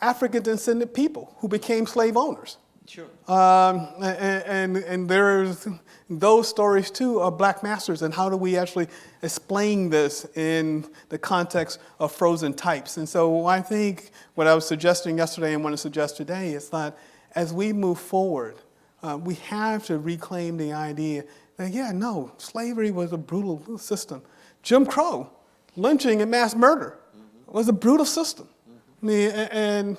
African descendant people who became slave owners. Sure. And there's those stories too of black masters, and how do we actually explain this in the context of frozen types? And so I think what I was suggesting yesterday and want to suggest today is that as we move forward, we have to reclaim the idea that, slavery was a brutal system. Jim Crow, lynching and mass murder was a brutal system. I mean, and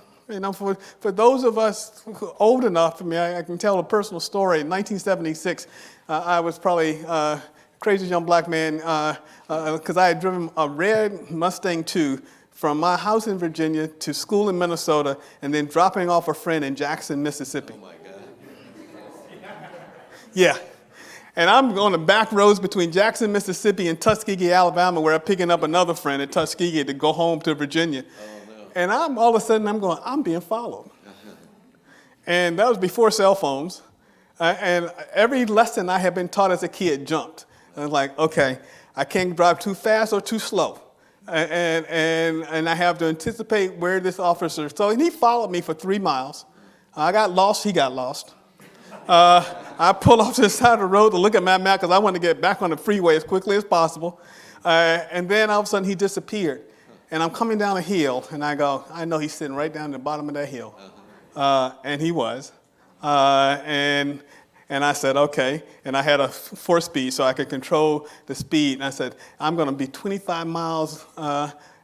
for those of us old enough, I can tell a personal story. In 1976, I was probably crazy young black man because I had driven a red Mustang II from my house in Virginia to school in Minnesota, and then dropping off a friend in Jackson, Mississippi. Oh my God. Yeah. And I'm on the back roads between Jackson, Mississippi and Tuskegee, Alabama, where I'm picking up another friend at Tuskegee to go home to Virginia. Oh, no. And all of a sudden I'm being followed. And that was before cell phones. And every lesson I had been taught as a kid jumped. I was like, okay, I can't drive too fast or too slow. And I have to anticipate where this officer, and he followed me for 3 miles. I got lost, he got lost. I pulled off to the side of the road to look at my map because I wanted to get back on the freeway as quickly as possible. And then all of a sudden he disappeared. And I'm coming down a hill, and I go, I know he's sitting right down at the bottom of that hill. And he was. And I said, okay. And I had a 4-speed so I could control the speed. And I said, I'm going to be 25 miles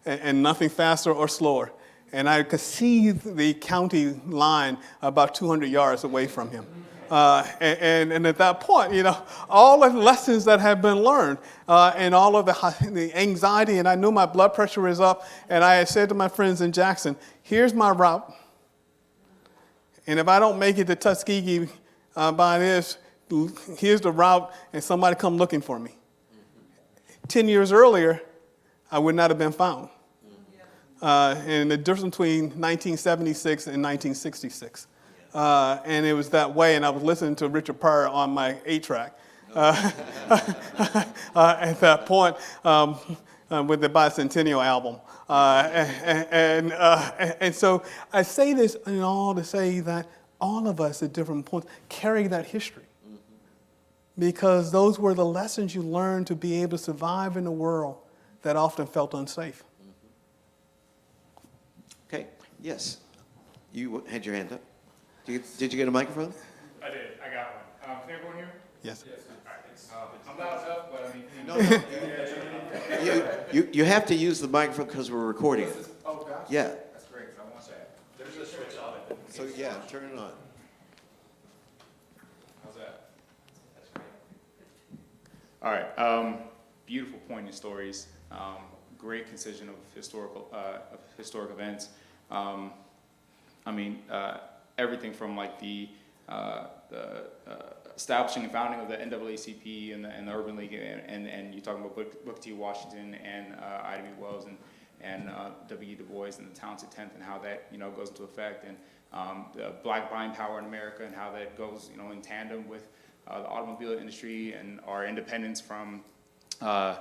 and nothing faster or slower. And I could see the county line about 200 yards away from him. And at that point, all the lessons that had been learned and all of the anxiety, and I knew my blood pressure was up, and I had said to my friends in Jackson, here's my route. And if I don't make it to Tuskegee by this, here's the route, and somebody come looking for me. 10 years earlier, I would not have been found. And the difference between 1976 and 1966. And it was that way, and I was listening to Richard Pryor on my 8-track at that point with the Bicentennial album. And so I say this all to say that all of us at different points carry that history. Because those were the lessons you learned to be able to survive in a world that often felt unsafe. Okay, yes. You had your hand up. Did you get a microphone? I did. I got one. Can everyone hear me? Yes. All right. I'm loud enough, but I mean, No. You have to use the microphone because we're recording it. Oh, gosh. Yeah. That's great. I want that. There's a switch on it. So yeah, turn it on. How's that? That's great. All right. Beautiful, poignant stories. Great concision of historic events. Everything from like the establishing and founding of the NAACP and the Urban League, and you're talking about Booker T. Washington and Ida B. Wells and W. Du Bois and the Talented Tenth, and how that goes into effect, and the Black buying power in America, and how that goes in tandem with the automobile industry and our independence from the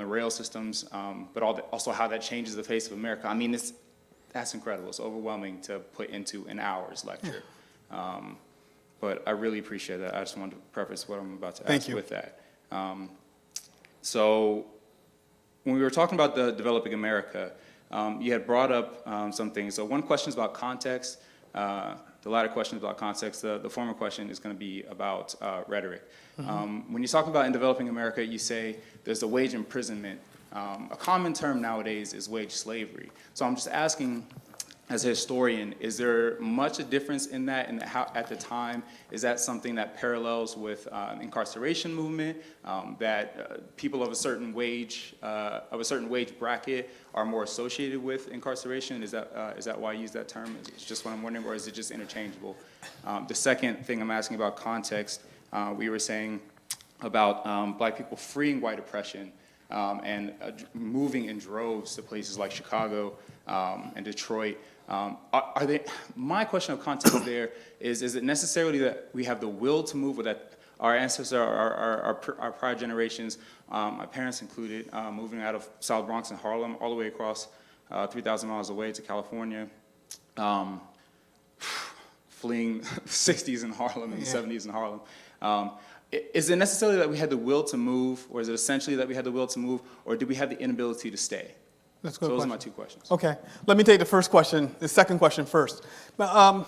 rail systems, but also how that changes the face of America. I mean, that's incredible. It's overwhelming to put into an hour's lecture. but I really appreciate that. I just wanted to preface what I'm about to Thank ask you. with that. So when we were talking about the developing America, you had brought up some things. So one question is about context. The latter question is about context. The former question is going to be about rhetoric. When you're talking about in developing America, you say there's a wage imprisonment. A common term nowadays is wage slavery. So I'm just asking, as a historian, is there much a difference in that, and how at the time, is that something that parallels with incarceration movement, that people of a certain wage bracket are more associated with incarceration? Is that why you use that term? It's just what I'm wondering, or is it just interchangeable? The second thing I'm asking about context, we were saying about black people freeing white oppression and moving in droves to places like Chicago and Detroit. Are they? My question of context there is it necessarily that we have the will to move, or that our ancestors, our prior generations, my parents included, moving out of South Bronx and Harlem all the way across 3,000 miles away to California, fleeing 60s in Harlem and 70s in Harlem. Is it necessarily that we had the will to move, or is it essentially that we had the will to move, or did we have the inability to stay? That's a good So those question. are my two questions. Okay, let me take the second question first. The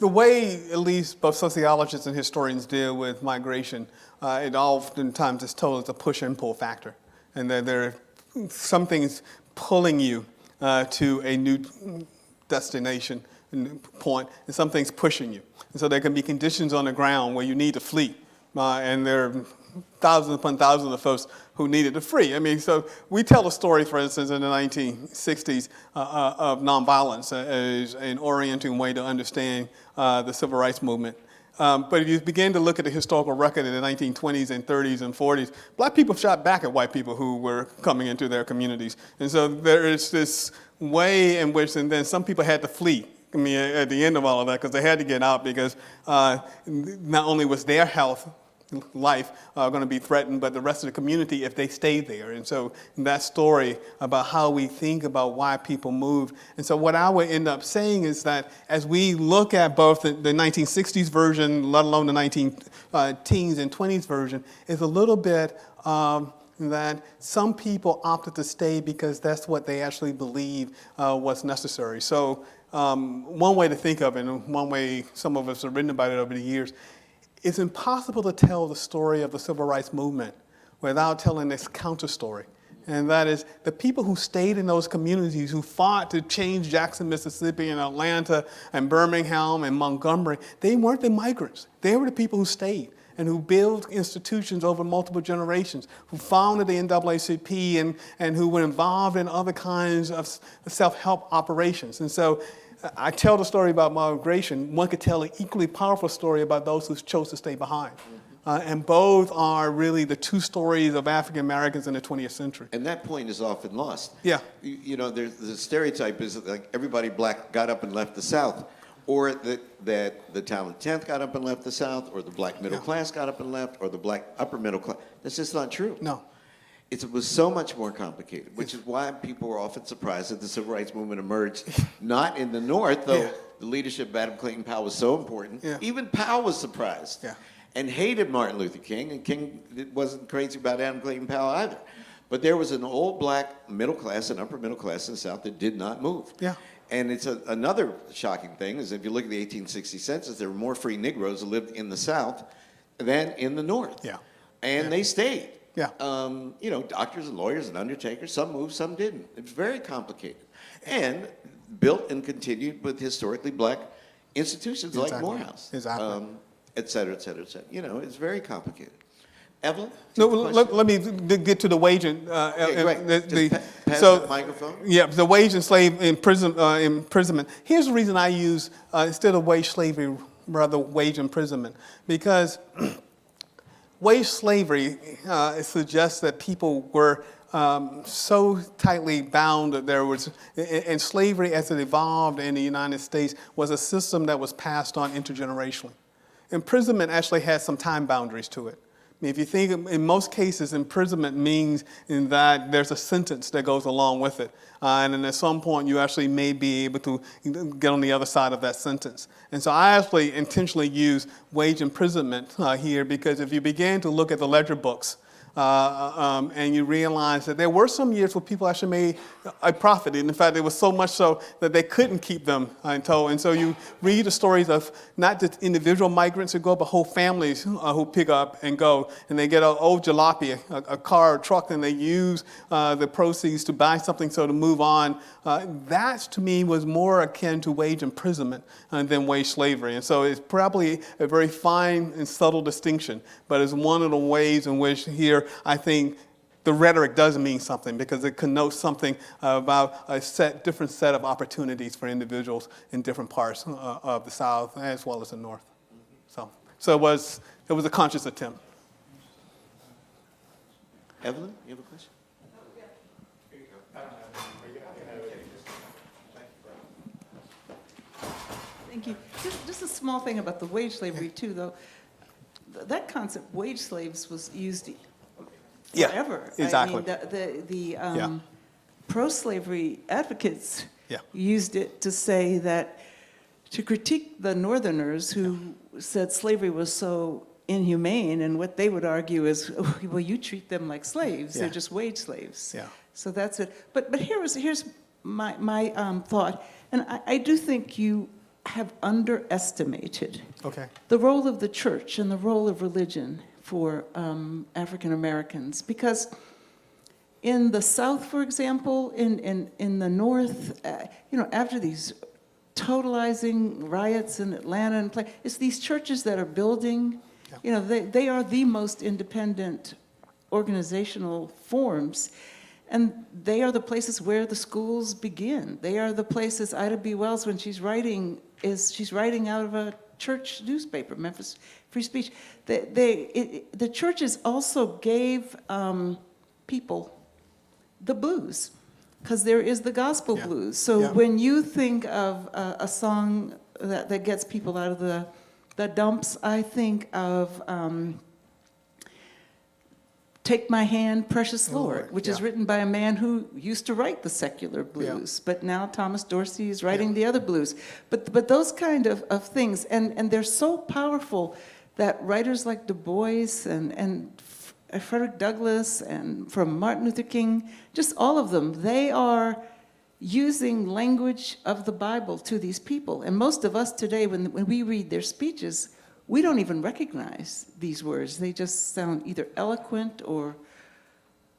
way, at least, both sociologists and historians deal with migration, it oftentimes is told as a push and pull factor, and that there are some things pulling you to a new destination and point, and some things pushing you. And so there can be conditions on the ground where you need to flee, and there are thousands upon thousands of folks who needed to flee. I mean, so we tell a story, for instance, in the 1960s of nonviolence as an orienting way to understand the civil rights movement. But if you begin to look at the historical record in the 1920s and 30s and 40s, black people shot back at white people who were coming into their communities. And so there is this way in which, and then some people had to flee. I mean, at the end of all of that, because they had to get out because not only was their life going to be threatened, but the rest of the community if they stayed there. And so that story about how we think about why people moved. And so what I would end up saying is that as we look at both the 1960s version, let alone the 19-teens and 20s version, is a little bit that some people opted to stay because that's what they actually believe was necessary. So one way to think of it, and one way some of us have written about it over the years, it's impossible to tell the story of the civil rights movement without telling this counter story. And that is the people who stayed in those communities, who fought to change Jackson, Mississippi, and Atlanta, and Birmingham, and Montgomery, they weren't the migrants. They were the people who stayed and who built institutions over multiple generations, who founded the NAACP and who were involved in other kinds of self-help operations. And so I tell the story about migration. One could tell an equally powerful story about those who chose to stay behind. And both are really the two stories of African Americans in the 20th century. And that point is often lost. Yeah. You know, there's the stereotype is that like everybody black got up and left the South, or that the talented 10th got up and left the South, or the black middle class got up and left, or the black upper middle class. That's just not true. No. It was so much more complicated, which is why people were often surprised that the civil rights movement emerged not in the North, though the leadership of Adam Clayton Powell was so important. Yeah. Even Powell was surprised and hated Martin Luther King, and King wasn't crazy about Adam Clayton Powell either. But there was an old black middle class and upper middle class in the South that did not move. Yeah. And it's another shocking thing is if you look at the 1860 census, there were more free Negroes who lived in the South than in the North. Yeah. And they stayed. Yeah. You know, doctors and lawyers and undertakers, some moved, some didn't. It was very complicated. And built and continued with historically black institutions like Morehouse. Exactly. Et cetera, et cetera, et cetera. You know, it's very complicated. Evelyn? No, let me get to the wage and pass the microphone. Yeah, the wage and slave imprisonment. Here's the reason I use instead of wage slavery, rather wage imprisonment, because wage slavery suggests that people were so tightly bound that there was, and slavery as it evolved in the United States was a system that was passed on intergenerationally. Imprisonment actually has some time boundaries to it, mean, if you think, in most cases, imprisonment means in that there's a sentence that goes along with it. And then at some point, you actually may be able to get on the other side of that sentence. And so I actually intentionally use wage imprisonment here because if you begin to look at the ledger books, and you realize that there were some years where people actually made a profit. And in fact, it was so much so that they couldn't keep them in tow. And so you read the stories of not just individual migrants who go, but whole families who pick up and go. And they get an old jalopy, a car or truck, and they use the proceeds to buy something so to move on. That, to me, was more akin to wage imprisonment than wage slavery. And so it's probably a very fine and subtle distinction, but it's one of the ways in which here I think the rhetoric does mean something because it connotes something about a different set of opportunities for individuals in different parts of the South as well as the North. So it was a conscious attempt. Evelyn, you have a question? Thank you. Just a small thing about the wage slavery too, though. That concept, wage slaves, was used forever. Yeah, exactly. I mean, pro-slavery advocates Yeah. used it to say that, to critique the Northerners who said slavery was so inhumane, and what they would argue is, oh, well, you treat them like slaves. Yeah. They're just wage slaves. Yeah. So that's it. But here's my thought, and I do think you have underestimated the role of the church and the role of religion for African Americans, because in the South, for example, in the North, after these totalizing riots in Atlanta and it's these churches that are building. Yeah. They are the most independent organizational forms, and they are the places where the schools begin. They are the places. Ida B. Wells, when she's writing out of a church newspaper, Memphis Free Speech. The churches also gave people the blues, because there is the gospel blues. So when you think of a song that gets people out of the dumps, I think of Take My Hand, Precious Lord, which is written by a man who used to write the secular blues, but now Thomas Dorsey is writing the other blues. But those kind of things, and they're so powerful that writers like Du Bois and Frederick Douglass and from Martin Luther King, just all of them, they are using language of the Bible to these people. And most of us today, when we read their speeches, we don't even recognize these words. They just sound either eloquent or,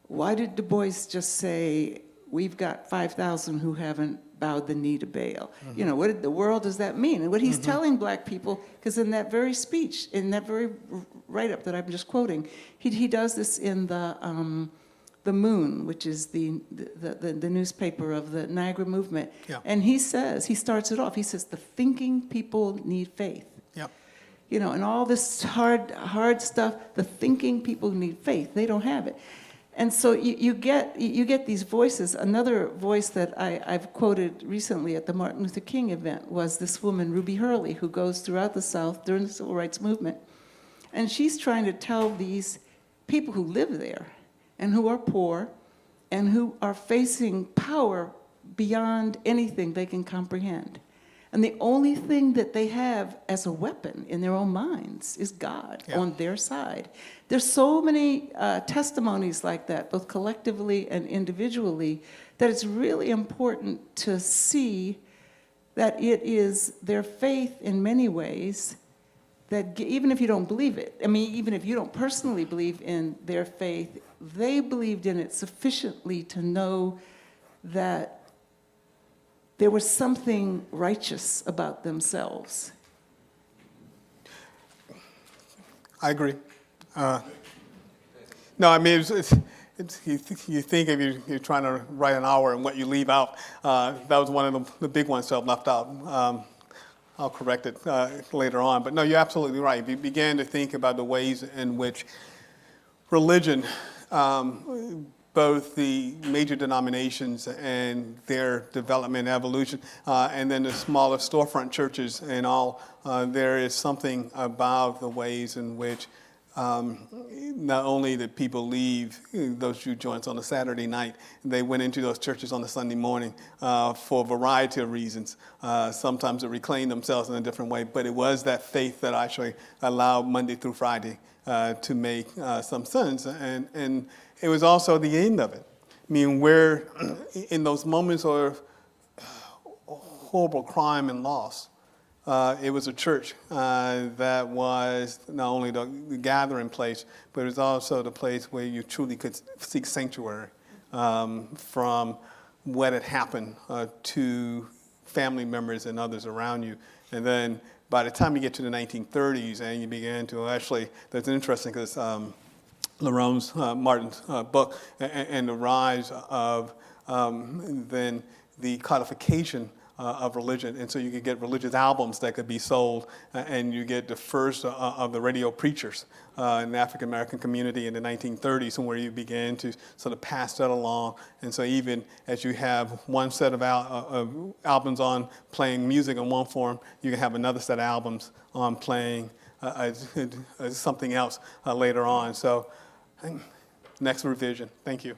why did Du Bois just say, we've got 5,000 who haven't bowed the knee to Baal? Mm-hmm. What in the world does that mean? And what he's telling black people, because in that very speech, in that very write-up that I'm just quoting, he does this in the Moon, which is the newspaper of the Niagara movement. Yeah. And he starts it off, he says, the thinking people need faith. And all this hard stuff, the thinking people who need faith, they don't have it. And so you get these voices. Another voice that I've quoted recently at the Martin Luther King event was this woman, Ruby Hurley, who goes throughout the South during the Civil Rights Movement. And she's trying to tell these people who live there and who are poor and who are facing power beyond anything they can comprehend. And the only thing that they have as a weapon in their own minds is God on their side. There's so many testimonies like that, both collectively and individually, that it's really important to see that it is their faith in many ways that, even if you don't believe it, even if you don't personally believe in their faith, they believed in it sufficiently to know that there was something righteous about themselves. I agree. You think if you're trying to write an hour and what you leave out, that was one of the big ones that I've left out. I'll correct it later on. But no, you're absolutely right. You began to think about the ways in which religion, both the major denominations and their development and evolution, and then the smaller storefront churches and all, there is something about the ways in which not only did people leave those juke joints on a Saturday night, they went into those churches on a Sunday morning for a variety of reasons. Sometimes to reclaim themselves in a different way, but it was that faith that actually allowed Monday through Friday to make some sense. And it was also the end of it. I mean, where in those moments of horrible crime and loss, it was a church that was not only the gathering place, but it was also the place where you truly could seek sanctuary from what had happened to family members and others around you. And then by the time you get to the 1930s and you begin to actually, that's interesting because Larone's Martin's book and the rise of then the codification of religion, and so you could get religious albums that could be sold, and you get the first of the radio preachers in the African American community in the 1930s, and where you began to sort of pass that along. And so even as you have one set of albums on playing music in one form, you can have another set of albums on playing something else later on. So next revision. Thank you.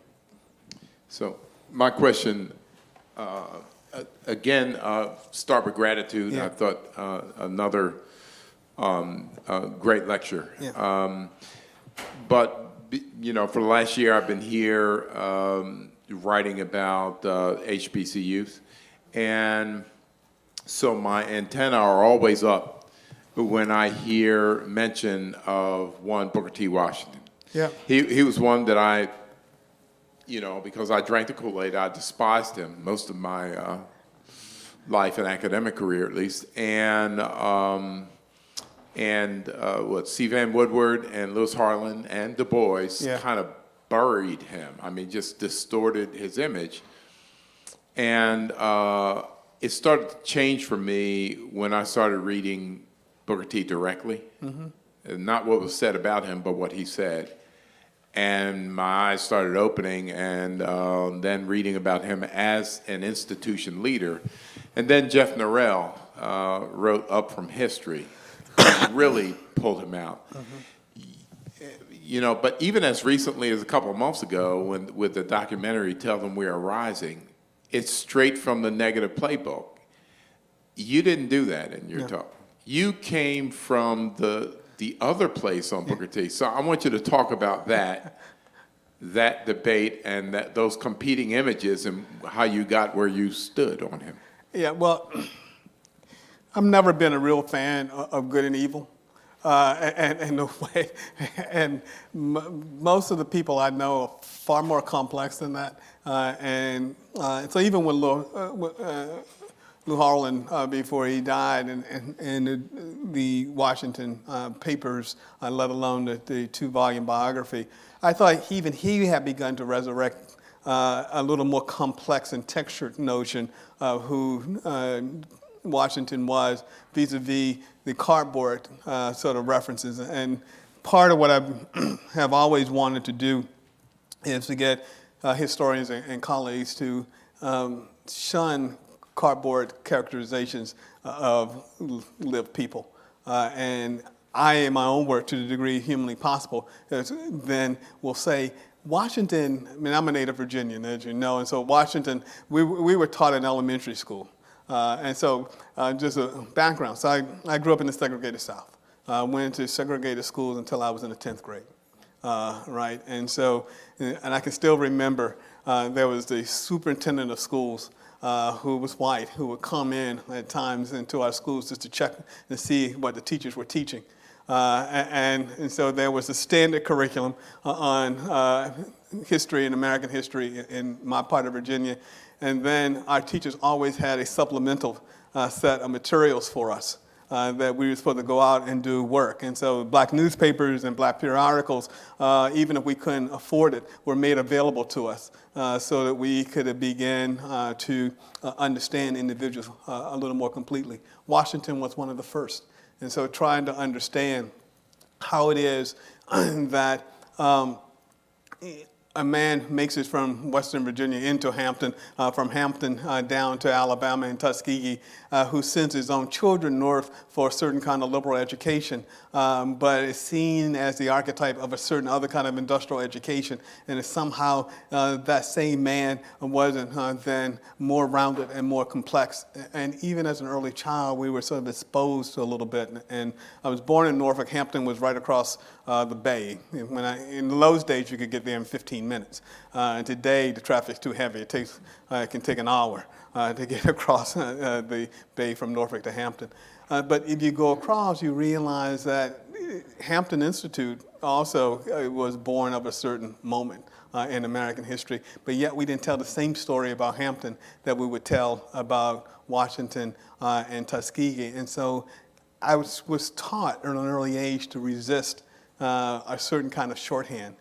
So my question. Again, start with gratitude. Yeah. I thought another great lecture. Yeah. But, for the last year I've been here writing about HBCUs. And so my antenna are always up when I hear mention of one Booker T. Washington. Yeah. He was one that I because I drank the Kool-Aid, I despised him most of my life and academic career, at least. And C. Van Woodward and Lewis Harlan and Du Bois kind of buried him. I mean, just distorted his image. And it started to change for me when I started reading Booker T directly. Mm-hmm. Not what was said about him, but what he said. And my eyes started opening, and then reading about him as an institution leader. And then Jeff Norell wrote Up From History, really pulled him out. Mm-hmm. But even as recently as a couple of months ago, with the documentary Tell Them We Are Rising, it's straight from the negative playbook. You didn't do that in your talk. You came from the other place on Booker T. So I want you to talk about that debate and those competing images and how you got where you stood on him. Yeah, well, I've never been a real fan of good and evil. And the way, and most of the people I know are far more complex than that. So even with Lou Harlan before he died, and the Washington papers, let alone the two-volume biography, I thought even he had begun to resurrect a little more complex and textured notion of who Washington was vis-a-vis the cardboard sort of references. And part of what I have always wanted to do is to get historians and colleagues to shun cardboard characterizations of lived people. And I, in my own work, to the degree humanly possible, then will say, Washington, I mean, I'm a native Virginian, as you know, and so Washington, we were taught in elementary school. And so just a background. So I grew up in the segregated South. Went to segregated schools until I was in the 10th grade, right? And so, and I can still remember there was the superintendent of schools who was white, who would come in at times into our schools just to check and see what the teachers were teaching. And so there was a standard curriculum on history and American history in my part of Virginia. And then our teachers always had a supplemental set of materials for us that we were supposed to go out and do work. And so black newspapers and black periodicals, even if we couldn't afford it, were made available to us so that we could begin to understand individuals a little more completely. Washington was one of the first. And so trying to understand how it is that a man makes it from Western Virginia into Hampton, from Hampton down to Alabama and Tuskegee, who sends his own children north for a certain kind of liberal education, but is seen as the archetype of a certain other kind of industrial education, and it's somehow that same man wasn't then more rounded and more complex. And even as an early child, we were sort of exposed to a little bit. And I was born in Norfolk. Hampton was right across the bay. In those days, you could get there in 15 minutes. And today, the traffic's too heavy. It can take an hour to get across the bay from Norfolk to Hampton. But if you go across, you realize that Hampton Institute also was born of a certain moment in American history, but yet we didn't tell the same story about Hampton that we would tell about Washington and Tuskegee. And so I was taught at an early age to resist a certain kind of shorthand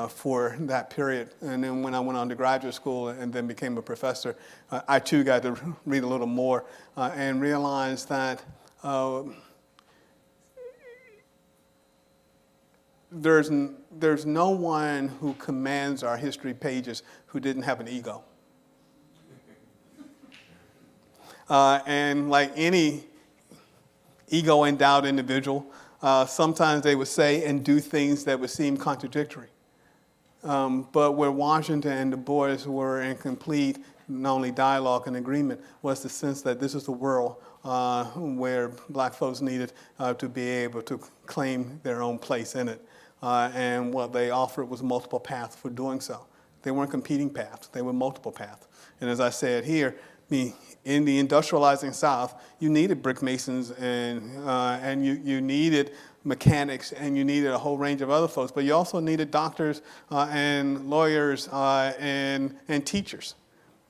for that period. And then when I went on to graduate school and then became a professor, I too got to read a little more and realize that there's no one who commands our history pages who didn't have an ego. And like any ego-endowed individual, sometimes they would say and do things that would seem contradictory. But where Washington and Du Bois were in complete, not only dialogue and agreement, was the sense that this is the world where black folks needed to be able to claim their own place in it. And what they offered was multiple paths for doing so. They weren't competing paths, they were multiple paths. And as I said here, in the industrializing South, you needed brick masons and you needed mechanics and you needed a whole range of other folks, but you also needed doctors and lawyers and teachers.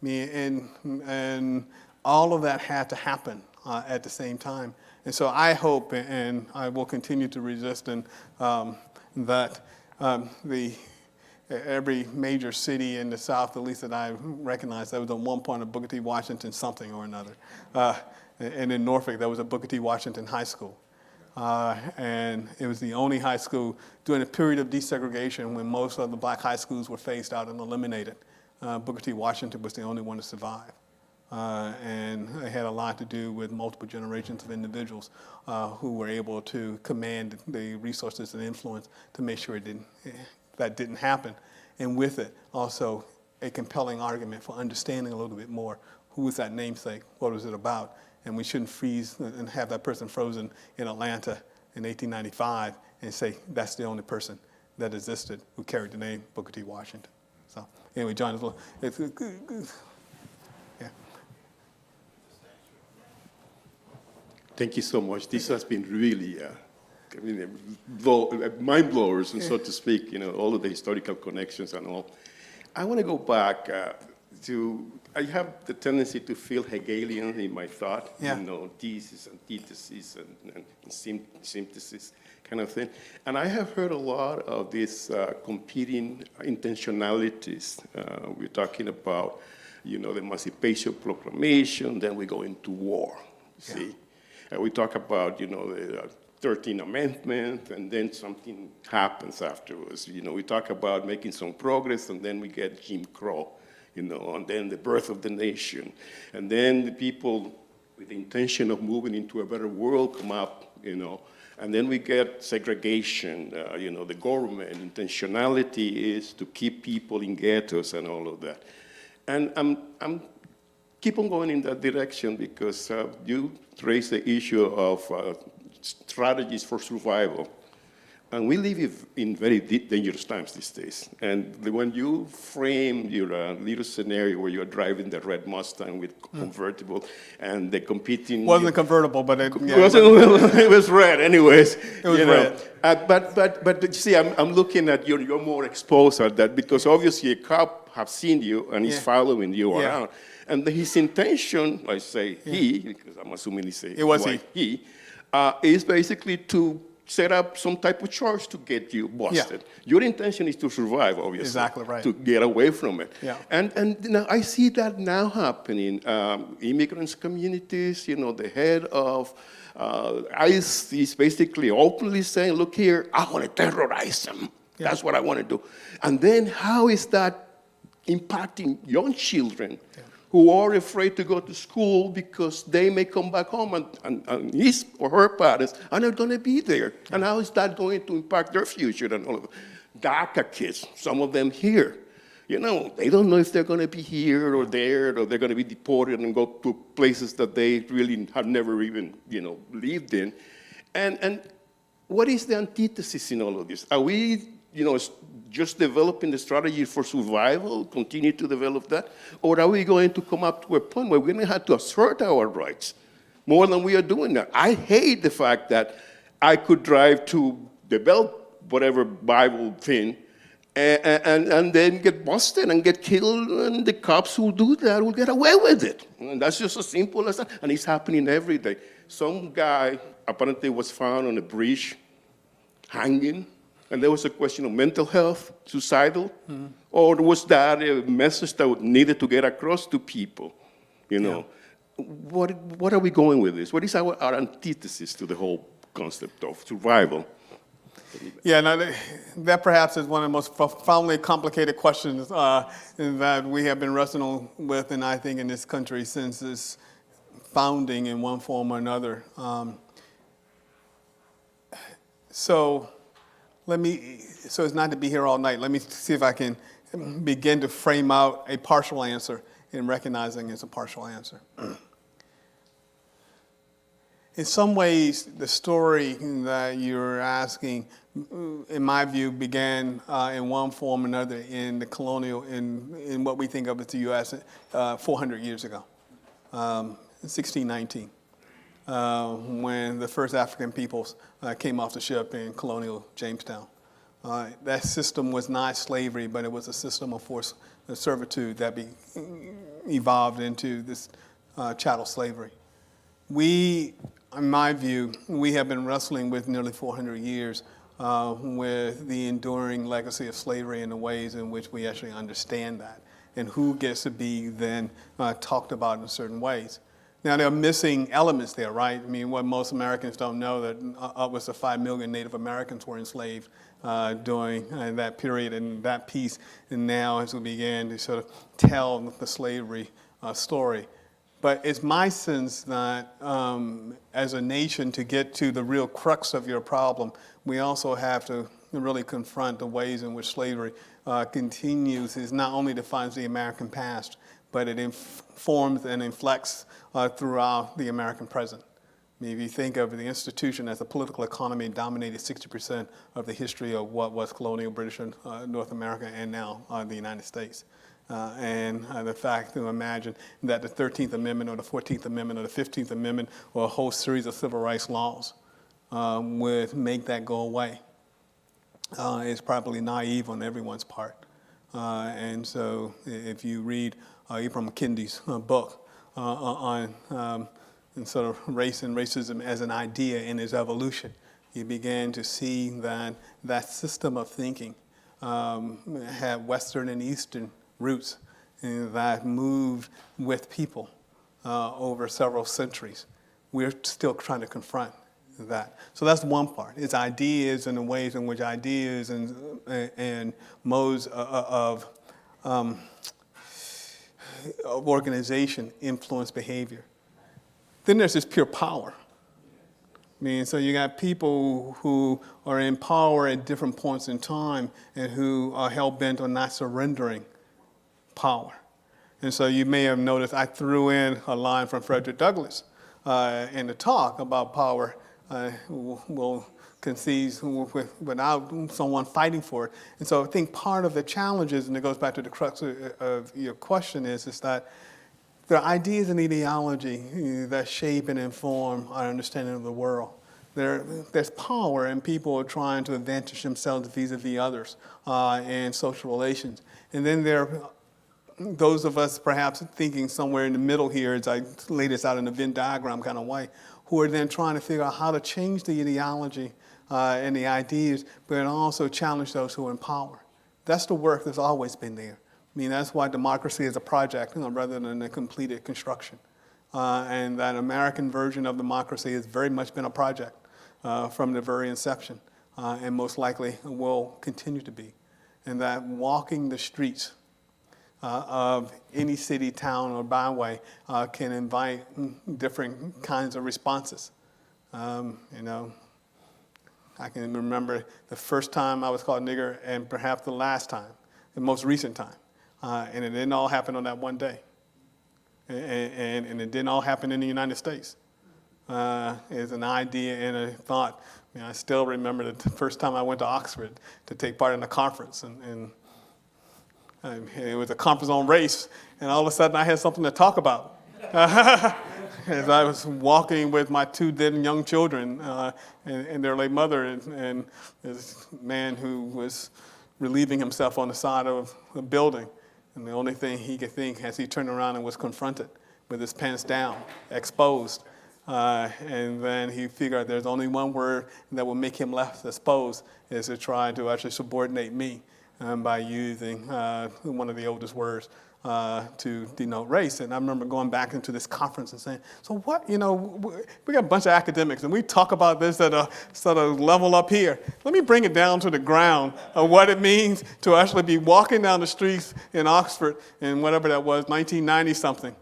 And all of that had to happen at the same time. And so I hope, and I will continue to resist, that every major city in the South, at least that I recognize, there was at one point a Booker T. Washington something or another. And in Norfolk, there was a Booker T. Washington High School. And it was the only high school during a period of desegregation when most of the black high schools were phased out and eliminated. Booker T. Washington was the only one to survive. And it had a lot to do with multiple generations of individuals who were able to command the resources and influence to make sure that didn't happen. And with it, also a compelling argument for understanding a little bit more who was that namesake, what was it about, and we shouldn't freeze and have that person frozen in Atlanta in 1895 and say that's the only person that existed who carried the name Booker T. Washington. So anyway, John, yeah. Thank you so much. This has been really, mind blowers, and so to speak. All of the historical connections and all. I want to go back to. I have the tendency to feel Hegelian in my thought. Yeah. Thesis, antithesis, and synthesis kind of thing. And I have heard a lot of these competing intentionalities. We're talking about, the Emancipation Proclamation. Then we go into war. See. We talk about, the 13th Amendment, and then something happens afterwards. We talk about making some progress, and then we get Jim Crow, and then the birth of the nation. And then the people with the intention of moving into a better world come up, and then we get segregation, the government. Intentionality is to keep people in ghettos and all of that. And I'm keep on going in that direction because you raise the issue of strategies for survival. And we live in very dangerous times these days. And when you frame your little scenario where you're driving the red Mustang with convertible and the competing... Wasn't convertible, but it was red anyways. It was red. But you see, I'm looking at you're more exposed at that because obviously a cop have seen you and he's following you around. And his intention, I say he, because I'm assuming it was he, is basically to set up some type of charge to get you busted. Yeah. Your intention is to survive, obviously. Exactly right. To get away from it. Yeah. And now I see that now happening. Immigrants communities, the head of ICE is basically openly saying, look here, I want to terrorize them. That's what I want to do. And then how is that impacting young children who are afraid to go to school because they may come back home and his or her parents are not going to be there? And how is that going to impact their future and all of that? DACA kids, some of them here, they don't know if they're going to be here or there, or they're going to be deported and go to places that they really have never even, lived in. And what is the antithesis in all of this? Are we, just developing the strategy for survival, continue to develop that? Or are we going to come up to a point where we're going to have to assert our rights more than we are doing now? I hate the fact that I could drive to the Belt, whatever Bible thing, and then get busted and get killed, and the cops who do that will get away with it. And that's just as simple as that, and it's happening every day. Some guy apparently was found on a bridge, hanging, and there was a question of mental health, suicidal, or was that a message that needed to get across to people? What are we going with this? What is our antithesis to the whole concept of survival? Yeah, now that perhaps is one of the most profoundly complicated questions that we have been wrestling with, and I think in this country since its founding in one form or another. So as not to be here all night, let me see if I can begin to frame out a partial answer in recognizing it's a partial answer. In some ways, the story that you're asking, in my view, began in one form or another in the colonial, in what we think of as the U.S. 400 years ago, 1619, when the first African peoples came off the ship in colonial Jamestown. That system was not slavery, but it was a system of forced servitude that evolved into this chattel slavery. In my view, we have been wrestling with nearly 400 years with the enduring legacy of slavery and the ways in which we actually understand that, and who gets to be then talked about in certain ways. Now, there are missing elements there, right? I mean, what most Americans don't know, that upwards of 5 million Native Americans were enslaved during that period and that piece. And now, as we began to sort of tell the slavery story. But it's my sense that as a nation, to get to the real crux of your problem, we also have to really confront the ways in which slavery continues. It not only defines the American past, but it informs and inflects throughout the American present. I mean, if you think of the institution as a political economy, dominated 60% of the history of what was colonial British North America and now the United States. And the fact to imagine that the 13th Amendment or the 14th Amendment or the 15th Amendment or a whole series of civil rights laws would make that go away is probably naive on everyone's part. And so if you read Ibram Kendi's book on sort of race and racism as an idea in its evolution, you begin to see that that system of thinking had Western and Eastern roots that moved with people over several centuries. We're still trying to confront that. So that's one part. It's ideas and the ways in which ideas and modes of organization influence behavior. Then there's this pure power. I mean, so you got people who are in power at different points in time and who are hell-bent on not surrendering power. And so you may have noticed I threw in a line from Frederick Douglass in the talk about power will concede without someone fighting for it. And so I think part of the challenges, and it goes back to the crux of your question, is that there are ideas and ideology that shape and inform our understanding of the world. There's power, and people are trying to advantage themselves vis-a-vis others in social relations. And then there are those of us perhaps thinking somewhere in the middle here, as I lay this out in a Venn diagram kind of way, who are then trying to figure out how to change the ideology and the ideas, but also challenge those who are in power. That's the work that's always been there. I mean, that's why democracy is a project rather than a completed construction. And that American version of democracy has very much been a project from the very inception. and most likely will continue to be. And that walking the streets of any city, town, or byway can invite different kinds of responses. You know, I can remember the first time I was called nigger, and perhaps the last time, the most recent time. And it didn't all happen on that one day. And it didn't all happen in the United States. It's an idea and a thought. I mean, I still remember the first time I went to Oxford to take part in a conference, and it was a conference on race, and all of a sudden I had something to talk about. As I was walking with my two then young children and their late mother, and this man who was relieving himself on the side of a building, and the only thing he could think as he turned around and was confronted with his pants down, exposed. And then he figured there's only one word that will make him less exposed, is to try to actually subordinate me by using one of the oldest words to denote race. And I remember going back into this conference and saying, so what, you know, we got a bunch of academics and we talk about this at a sort of level up here. Let me bring it down to the ground of what it means to actually be walking down the streets in Oxford in whatever that was, 1990 something.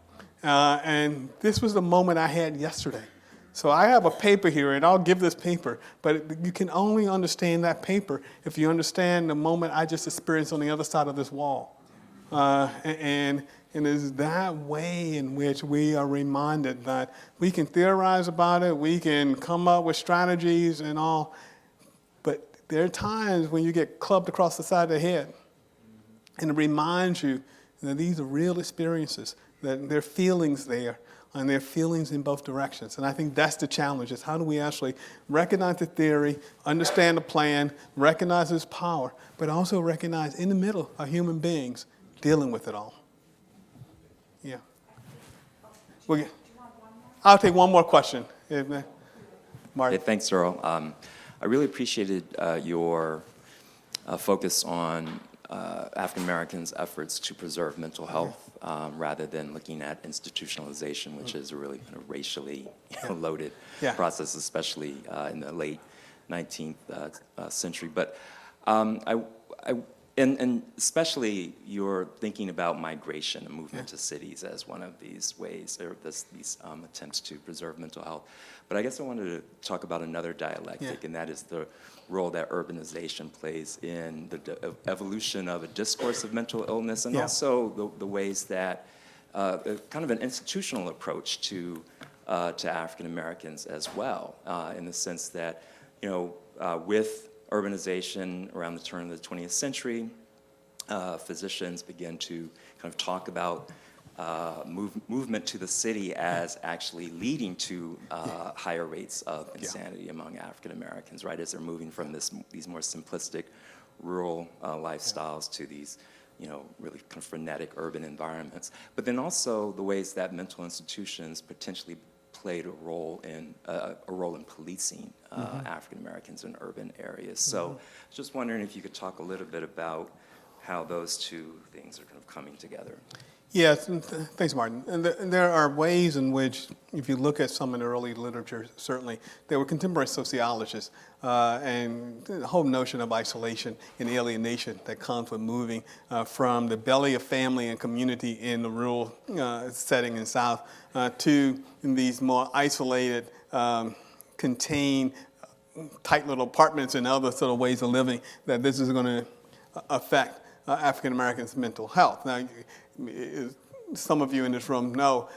And this was the moment I had yesterday. So I have a paper here, and I'll give this paper, but you can only understand that paper if you understand the moment I just experienced on the other side of this wall. And it's that way in which we are reminded that we can theorize about it, we can come up with strategies and all, but there are times when you get clubbed across the side of the head, and it reminds you that these are real experiences, that there are feelings there, and there are feelings in both directions. And I think that's the challenge, is how do we actually recognize the theory, understand the plan, recognize its power, but also recognize in the middle are human beings dealing with it all. Yeah. I'll take one more question. Martin. Hey, thanks, Earl. I really appreciated your focus on African Americans' efforts to preserve mental health rather than looking at institutionalization, which is a really kind of racially loaded process, especially in the late 19th century. But and especially you're thinking about migration and movement to cities as one of these ways, or these attempts to preserve mental health. But I guess I wanted to talk about another dialectic, and that is the role that urbanization plays in the evolution of a discourse of mental illness, and also the ways that kind of an institutional approach to African Americans as well, in the sense that, you know, with urbanization around the turn of the 20th century, physicians began to kind of talk about movement to the city as actually leading to higher rates of insanity among African Americans, right? As they're moving from these more simplistic rural lifestyles to these, you know, really kind of frenetic urban environments. But then also the ways that mental institutions potentially played a role in policing African Americans in urban areas. So just wondering if you could talk a little bit about how those two things are kind of coming together. Yes, thanks, Martin. And there are ways in which, if you look at some in the early literature, certainly, there were contemporary sociologists, and the whole notion of isolation and alienation that comes with moving from the belly of family and community in the rural setting in the South to these more isolated, contained, tight little apartments and other sort of ways of living, that this is going to affect African Americans' mental health. Now, some of you in this room know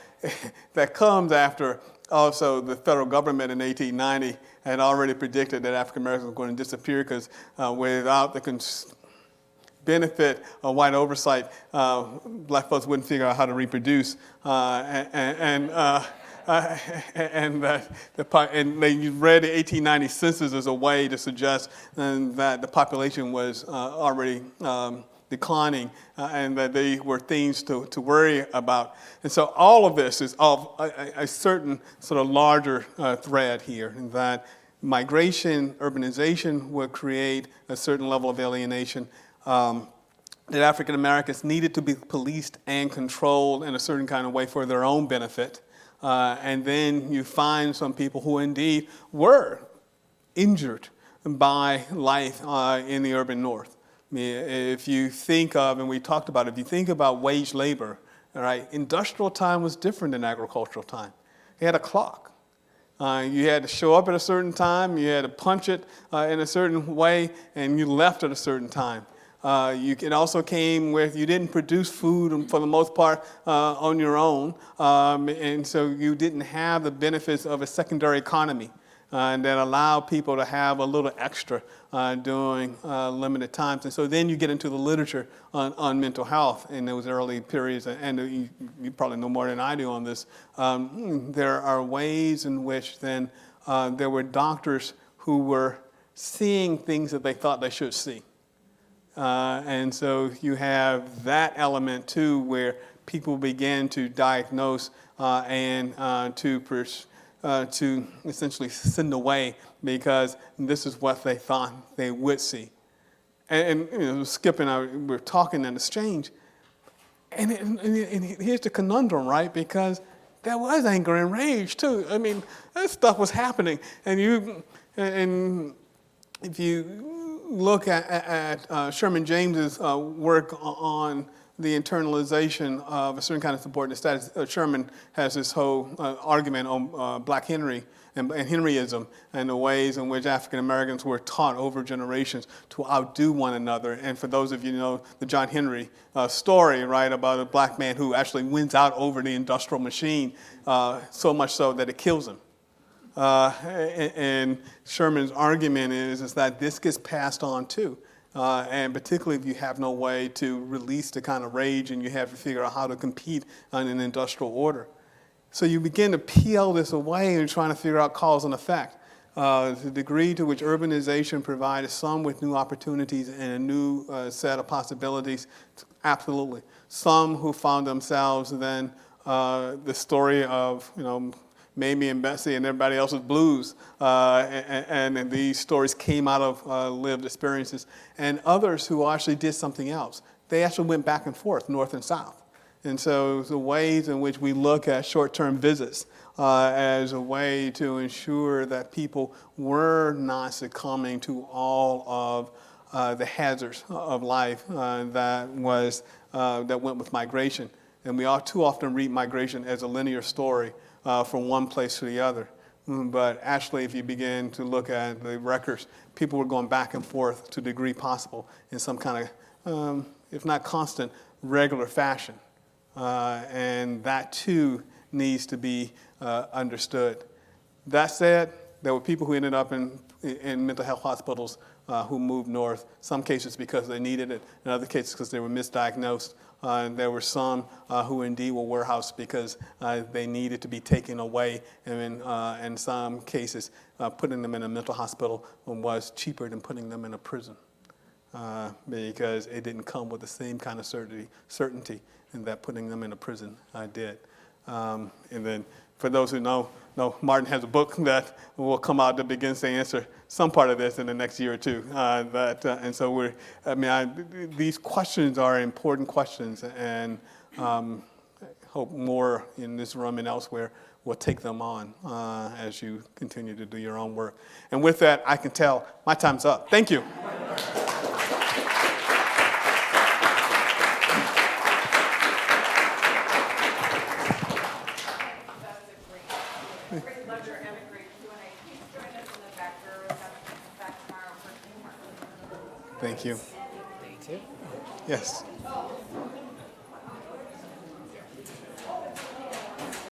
that comes after also the federal government in 1890 had already predicted that African Americans were going to disappear because without the benefit of white oversight, black folks wouldn't figure out how to reproduce, and they read the 1890 census as a way to suggest that the population was already declining, and that they were things to worry about. And so all of this is of a certain sort of larger thread here, in that migration, urbanization would create a certain level of alienation, that African Americans needed to be policed and controlled in a certain kind of way for their own benefit. And then you find some people who indeed were injured by life in the urban north. I mean, if you think of, and we talked about it, if you think about wage labor, all right, industrial time was different than agricultural time. They had a clock. You had to show up at a certain time, you had to punch it in a certain way, and you left at a certain time. It also came with, you didn't produce food for the most part on your own, and so you didn't have the benefits of a secondary economy that allowed people to have a little extra during limited times. And so then you get into the literature on mental health in those early periods, and you probably know more than I do on this. There are ways in which then there were doctors who were seeing things that they thought they should see. And so you have that element too, where people begin to diagnose and to essentially send away because this is what they thought they would see. And Skip and I were talking in exchange, and here's the conundrum, right? Because there was anger and rage too. I mean, that stuff was happening, and if you look at Sherman James's work on the internalization of a certain kind of subordinate status, Sherman has this whole argument on Black Henry and Henryism and the ways in which African Americans were taught over generations to outdo one another. And for those of you who know the John Henry story, right, about a black man who actually wins out over the industrial machine, so much so that it kills him. And Sherman's argument is that this gets passed on too. And particularly if you have no way to release the kind of rage and you have to figure out how to compete on an industrial order. So you begin to peel this away and trying to figure out cause and effect. The degree to which urbanization provided some with new opportunities and a new set of possibilities, absolutely. Some who found themselves then the story of, Mamie and Bessie and everybody else's blues, and these stories came out of lived experiences. And others who actually did something else. They actually went back and forth, north and south. And so the ways in which we look at short-term visits as a way to ensure that people were not succumbing to all of the hazards of life that went with migration. And we all too often read migration as a linear story from one place to the other. But actually, if you begin to look at the records, people were going back and forth to the degree possible in some kind of, if not constant, regular fashion. And that too needs to be understood. That said, there were people who ended up in mental health hospitals who moved north, some cases because they needed it, in other cases because they were misdiagnosed. There were some who indeed were warehoused because they needed to be taken away, and in some cases, putting them in a mental hospital was cheaper than putting them in a prison because it didn't come with the same kind of certainty that putting them in a prison did. And then for those who know, Martin has a book that will come out that begins to answer some part of this in the next year or two. And so these questions are important questions, and hope more in this room and elsewhere will take them on as you continue to do your own work. And with that, I can tell my time's up. Thank you. Great lecture and a great Q&A. Please join us in the back row and back tomorrow for humor. Thank you. Me too. Yes.